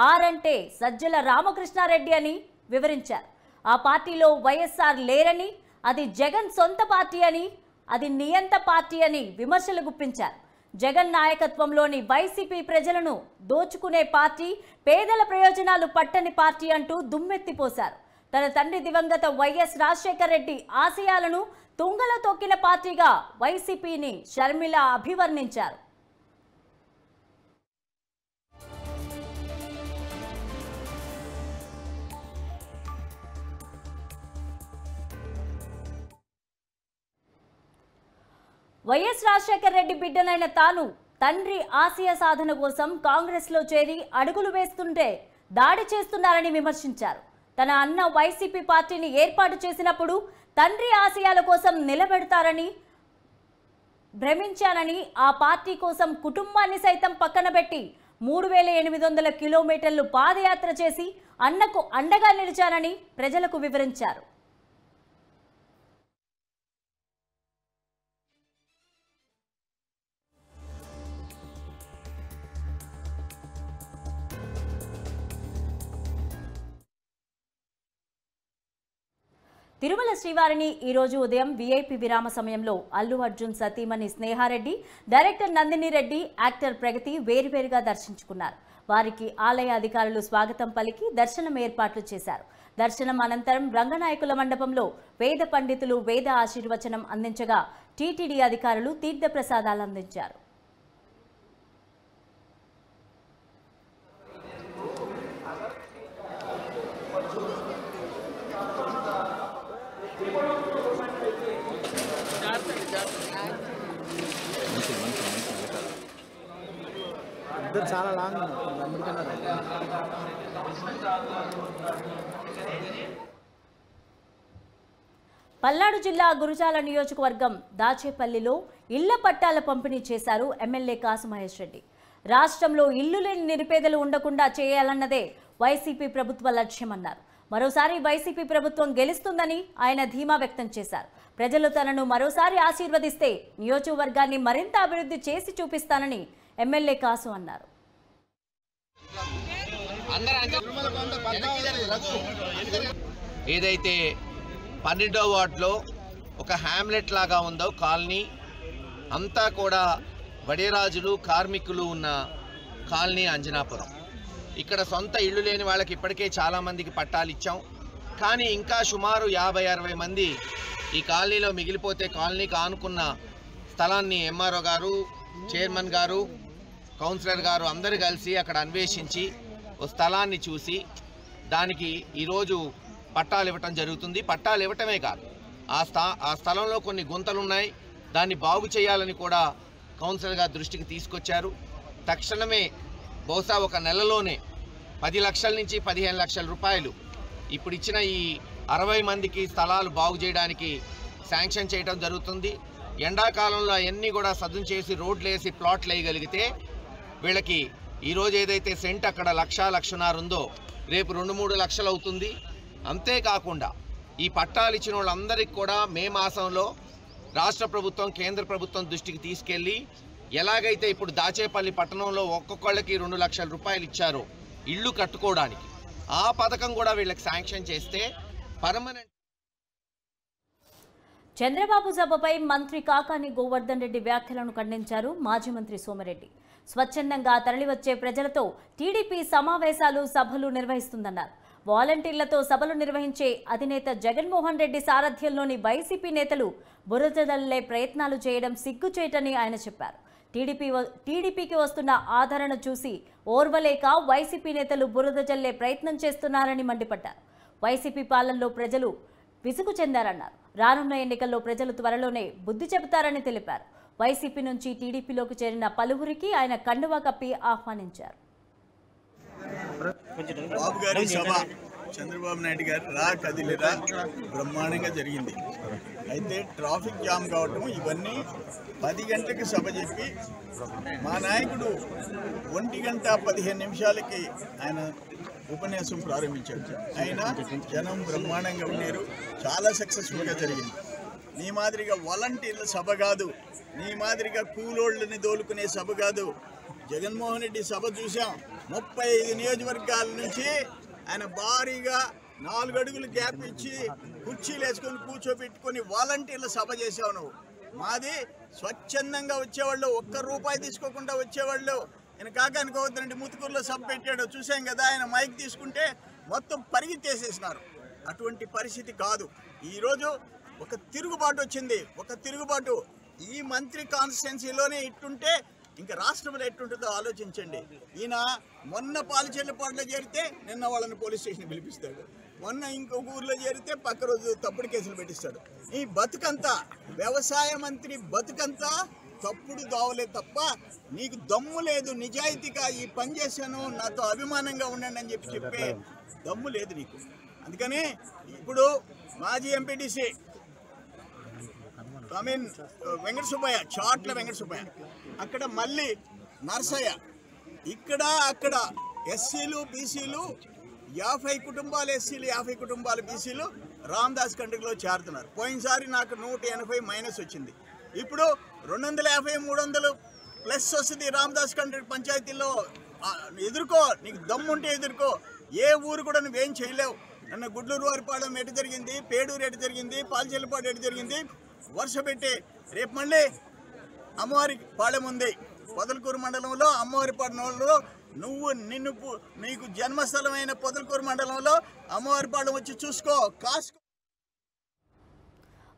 ఆర్ అంటే సజ్జల రామకృష్ణారెడ్డి అని వివరించారు. ఆ పార్టీలో వైఎస్ఆర్ లేరని, అది జగన్ సొంత పార్టీ అని, అది నియంత పార్టీ అని విమర్శలు గుప్పించారు. జగన్ నాయకత్వంలోని వైసీపీ ప్రజలను దోచుకునే పార్టీ, పేదల ప్రయోజనాలు పట్టని పార్టీ అంటూ దుమ్మెత్తిపోశారు. తన తండ్రి దివంగత వైఎస్ రాజశేఖర్ రెడ్డి ఆశయాలను తుంగలో తొక్కిన పార్టీగా వైసీపీని షర్మిల అభివర్ణించారు. వైఎస్ రాజశేఖర్ రెడ్డి బిడ్డనైన తాను తండ్రి ఆశయ సాధన కోసం కాంగ్రెస్లో చేరి అడుగులు వేస్తుంటే దాడి చేస్తున్నారని విమర్శించారు. తన అన్న వైసీపీ పార్టీని ఏర్పాటు చేసినప్పుడు తండ్రి ఆశయాల కోసం నిలబెడతారని భ్రమించానని, ఆ పార్టీ కోసం కుటుంబాన్ని సైతం పక్కన పెట్టి 3800 కిలోమీటర్లు పాదయాత్ర చేసి అన్నకు అండగా నిలిచానని ప్రజలకు వివరించారు. తిరుమల శ్రీవారిని ఈరోజు ఉదయం వీఐపీ విరామ సమయంలో అల్లు అర్జున్ సతీమణి స్నేహారెడ్డి, డైరెక్టర్ నందిని రెడ్డి, యాక్టర్ ప్రగతి వేరువేరుగా దర్శించుకున్నారు. వారికి ఆలయ అధికారులు స్వాగతం పలికి దర్శనం ఏర్పాట్లు చేశారు. దర్శనం అనంతరం రంగనాయకుల మండపంలో వేద పండితులు వేద ఆశీర్వచనం అందించగా టీటీడీ అధికారులు తీర్థప్రసాదాలు అందించారు. చాలా లాంగ్ పల్నాడు జిల్లా గురజాల నియోజకవర్గం దాచేపల్లిలో ఇళ్ల పట్టాల పంపిణీ చేశారు ఎమ్మెల్యే కాసు మహేష్ రెడ్డి. రాష్ట్రంలో ఇల్లు లేని నిరుపేదలు ఉండకుండా చేయాలన్నదే వైసీపీ ప్రభుత్వ లక్ష్యమన్నారు. మరోసారి వైసీపీ ప్రభుత్వం గెలుస్తుందని ఆయన ధీమా వ్యక్తం చేశారు. ప్రజలు తనను మరోసారి ఆశీర్వదిస్తే నియోజకవర్గాన్ని మరింత అభివృద్ధి చేసి చూపిస్తానని ఎమ్మెల్యే కాసు అన్నారు. ఏదైతే 12వ వార్డులో ఒక హ్యామ్లెట్ లాగా ఉందో కాలనీ అంతా కూడా వడేరాజులు కార్మికులు ఉన్న కాలనీ అంజనాపురం. ఇక్కడ సొంత ఇళ్ళు లేని వాళ్ళకి ఇప్పటికే చాలామందికి పట్టాలు ఇచ్చాం. కానీ ఇంకా సుమారు 50-60 మంది ఈ కాలనీలో మిగిలిపోతే కాలనీకి ఆనుకున్న స్థలాన్ని ఎంఆర్ఓ గారు, చైర్మన్ గారు, కౌన్సిలర్ గారు అందరూ కలిసి అక్కడ అన్వేషించి ఓ స్థలాన్ని చూసి దానికి ఈరోజు పట్టాలు ఇవ్వటం జరుగుతుంది. పట్టాలు ఇవ్వటమే కాదు, ఆ స్థలంలో కొన్ని గుంతలు ఉన్నాయి, దాన్ని బాగు చేయాలని కూడా కౌన్సిలర్ గారి దృష్టికి తీసుకొచ్చారు. తక్షణమే బహుశా ఒక నెలలోనే 10 లక్షల నుంచి 15 లక్షల రూపాయలు ఇప్పుడు ఇచ్చిన ఈ 60 మందికి స్థలాలు బాగు చేయడానికి శాంక్షన్ చేయడం జరుగుతుంది. ఎండాకాలంలో అవన్నీ కూడా సదును చేసి రోడ్లు వేసి ప్లాట్లు వేయగలిగితే వీళ్ళకి ఈరోజు ఏదైతే సెంట్ అక్కడ 1,00,000-1,50,000 ఉందో రేపు 2-3 లక్షలు అవుతుంది. అంతేకాకుండా ఈ పట్టాలు ఇచ్చిన వాళ్ళందరికీ కూడా మే మాసంలో రాష్ట్ర ప్రభుత్వం కేంద్ర ప్రభుత్వం దృష్టికి తీసుకెళ్ళి ఎలాగైతే ఇప్పుడు దాచేపల్లి పట్టణంలో ఒక్కొక్కళ్ళకి 2 లక్షల రూపాయలు ఇచ్చారో ఇళ్ళు కట్టుకోవడానికి, ఆ పథకం కూడా వీళ్ళకి శాంక్షన్ చేస్తే పర్మనెంట్. చంద్రబాబు సభపై మంత్రి కాకాని గోవర్ధన్ రెడ్డి వ్యాఖ్యలను ఖండించారు మాజీ మంత్రి సోమిరెడ్డి. స్వచ్ఛందంగా తరలివచ్చే ప్రజలతో టీడీపీ సమావేశాలు, సభలు నిర్వహిస్తుందన్నారు. వాలంటీర్లతో సభలు నిర్వహించే అధినేత జగన్మోహన్ రెడ్డి సారథ్యంలోని వైసీపీ నేతలు బురదజల్లే ప్రయత్నాలు చేయడం సిగ్గుచేటని ఆయన చెప్పారు. టీడీపీకి వస్తున్న ఆదరణ చూసి ఓర్వలేక వైసీపీ నేతలు బురద జల్లే ప్రయత్నం చేస్తున్నారని మండిపడ్డారు. వైసీపీ పాలనలో ప్రజలు విసుగు చెందారన్నారు. రానున్న ఎన్నికల్లో ప్రజలు త్వరలోనే బుద్ధి చెబుతారని తెలిపారు. వైసీపీ నుంచి టీడీపీలోకి చేరిన పలువురికి ఆయన కండువా కప్పి ఆహ్వానించారు. బాబు గారి సభ, చంద్రబాబు నాయుడు గారు రా కదిలిరా బ్రహ్మాండంగా జరిగింది. అయితే ట్రాఫిక్ జామ్ కావటం ఇవన్నీ 10 గంటలకు సభ చెప్పి మా నాయకుడు 1:15 ఆయన ఉపన్యాసం ప్రారంభించాడు. అయినా జనం బ్రహ్మాండంగా ఉన్నారు, చాలా సక్సెస్ఫుల్గా జరిగింది. నీ మాదిరిగా వాలంటీర్ల సభ కాదు, నీ మాదిరిగా కూలోళ్ళని దోలుకునే సభ కాదు. జగన్మోహన్ రెడ్డి సభ చూసాం. 35 నియోజకవర్గాల నుంచి ఆయన భారీగా 4 అడుగులు గ్యాప్ ఇచ్చి కుర్చీలు వేసుకొని కూర్చోబెట్టుకొని వాలంటీర్ల సభ చేసావు నువ్వు. మాది స్వచ్ఛందంగా వచ్చేవాళ్ళు, ₹1 తీసుకోకుండా వచ్చేవాళ్ళు. ఆయన కాక అనుకోవద్దండి, ముతుకూరులో సభ పెట్టాడు చూసాం కదా. ఆయన మైక్ తీసుకుంటే మొత్తం పరిగెత్తేసేసినారు. అటువంటి పరిస్థితి కాదు. ఈరోజు ఒక తిరుగుబాటు వచ్చింది, ఒక తిరుగుబాటు. ఈ మంత్రి కాన్స్టిట్యున్సీలోనే ఇట్టుంటే ఇంకా రాష్ట్రంలో ఎట్టుంటుందో ఆలోచించండి. ఈయన మొన్న పాలచెల్లపాడులో చేరితే నిన్న వాళ్ళని పోలీస్ స్టేషన్ పిలిపిస్తాడు, మొన్న ఇంకొక ఊర్లో చేరితే పక్క రోజు తప్పుడు కేసులు పెట్టిస్తాడు. ఈ బతుకంతా వ్యవసాయ మంత్రి బతుకంతా తప్పుడు దావలే తప్ప నీకు దమ్ము లేదు. నిజాయితీగా ఈ పని చేశాను, నాతో అభిమానంగా ఉండండి అని చెప్పే దమ్ము లేదు నీకు. అందుకని ఇప్పుడు మాజీ ఎంపీటీసీ వెంకట సుబ్బయ్య, చాట్ల వెంకట సుబ్బయ్య, అక్కడ మళ్ళీ నర్సయ్య, ఇక్కడ అక్కడ ఎస్సీలు బీసీలు 50 కుటుంబాలు ఎస్సీలు 50 కుటుంబాలు బీసీలు రామదాస్ కంట్రీలో చేరుతున్నారు. పోయినసారి నాకు 180 మైనస్ వచ్చింది. ఇప్పుడు 250, 300 ప్లస్ వస్తుంది రామదాస్ కంట్రీ పంచాయతీల్లో. ఎదుర్కో, నీకు దమ్ముంటే ఎదుర్కో. ఏ ఊరు కూడా నువ్వేం చేయలేవు. నన్ను గుడ్లూరు వారిపాలెం ఎటు జరిగింది, పేడూరు ఎటు జరిగింది, పాల్చెల్లిపాడు ఎటు జరిగింది వరుస పెట్టి రేపు మళ్ళీ అమ్మవారి పాలెం ఉంది పొదలకూరు మండలంలో, అమ్మవారి పాలెంలో నీకు జన్మస్థలమైన పొదలకూరు మండలంలో అమ్మవారి పాలెం వచ్చి చూసుకో కాసుకో.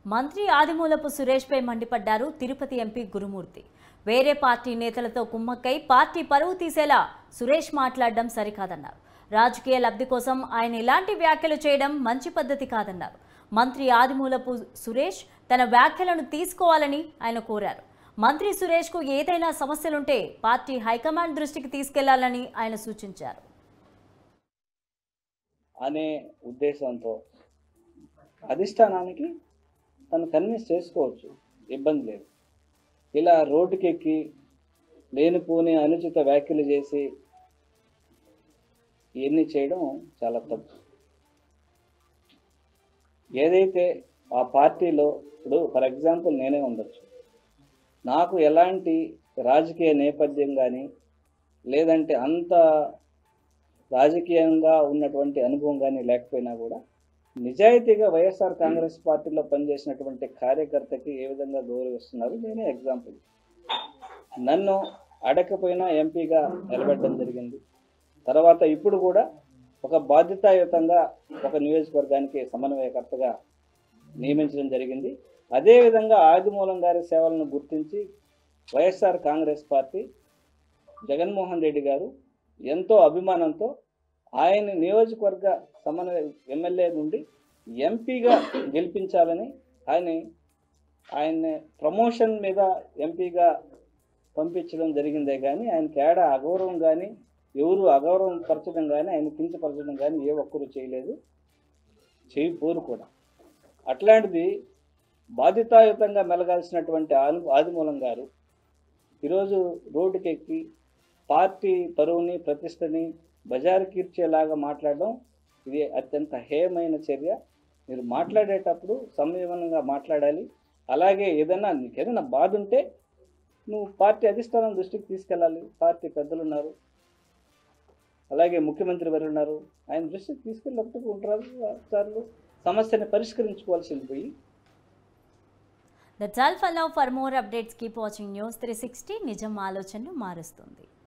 మంత్రి ఆదిమూలపు సురేష్పై మండిపడ్డారు తిరుపతి ఎంపీ గురుమూర్తి. వేరే పార్టీ నేతలతో కుమ్మక్కై పార్టీ పరువు తీసేలా సురేష్ మాట్లాడడం సరికాదన్నారు. రాజకీయ లబ్ధి కోసం ఆయన ఇలాంటి వ్యాఖ్యలు చేయడం మంచి పద్ధతి కాదన్నారు. మంత్రి ఆదిమూలపు సురేష్ తన వ్యాఖ్యలను తీసుకోవాలని ఆయన కోరారు. మంత్రి సురేష్కు ఏదైనా సమస్యలుంటే పార్టీ హైకమాండ్ దృష్టికి తీసుకెళ్లాలని ఆయన సూచించారు. అనే ఉద్దేశంతో అధిష్టానానికి తను కన్విన్స్ చేసుకోవచ్చు, ఇబ్బంది లేదు. ఇలా రోడ్డుకెక్కి లేనిపోని అనుచిత వ్యాఖ్యలు చేసి ఇవన్నీ చేయడం చాలా తప్పు. ఏదైతే ఆ పార్టీలో ఇప్పుడు ఫర్ ఎగ్జాంపుల్ నేనే ఉండొచ్చు, నాకు ఎలాంటి రాజకీయ నేపథ్యం కానీ లేదంటే అంత రాజకీయంగా ఉన్నటువంటి అనుభవం కానీ లేకపోయినా కూడా నిజాయితీగా వైఎస్ఆర్ కాంగ్రెస్ పార్టీలో పనిచేసినటువంటి కార్యకర్తకి ఏ విధంగా గౌరవిస్తున్నారు నేనే ఎగ్జాంపుల్. నన్ను అడగకపోయినా ఎంపీగా నిలబెట్టడం జరిగింది. తర్వాత ఇప్పుడు కూడా ఒక బాధ్యతాయుతంగా ఒక నియోజకవర్గానికి సమన్వయకర్తగా నియమించడం జరిగింది. అదేవిధంగా ఆదిమూలం గారి సేవలను గుర్తించి వైఎస్ఆర్ కాంగ్రెస్ పార్టీ జగన్మోహన్ రెడ్డి గారు ఎంతో అభిమానంతో ఆయన నియోజకవర్గ సమన్వయ ఎమ్మెల్యే నుండి ఎంపీగా గెలిపించాలని ఆయన ప్రమోషన్ మీద ఎంపీగా పంపించడం జరిగిందే కానీ ఆయనకి ఏడా అగౌరవం కానీ ఎవరు అగౌరవం పరచడం కానీ ఆయన కించపరచడం కానీ ఏ ఒక్కరు చేయలేదు, చేయపోరు కూడా. అట్లాంటిది బాధ్యతాయుతంగా మెలగాల్సినటువంటి ఆదిమూలం గారు ఈరోజు రోడ్డుకెక్కి పార్టీ పరువుని ప్రతిష్టని బజారు కీర్చేలాగా మాట్లాడడం ఇది అత్యంత హేయమైన చర్య. మీరు మాట్లాడేటప్పుడు సంయమనంగా మాట్లాడాలి. అలాగే నీకేదైనా బాధ ఉంటే నువ్వు పార్టీ అధిష్టానం దృష్టికి తీసుకెళ్ళాలి. పార్టీ పెద్దలు ఉన్నారు, అలాగే ముఖ్యమంత్రి వారు ఉన్నారు, ఆయన దృష్టికి తీసుకెళ్ళినప్పుడు ఉంటారు సమస్యని పరిష్కరించుకోవాల్సింది పోయి. That's all for now. For more updates, keep watching News 360. నిజం ఆలోచనను మారుస్తుంది.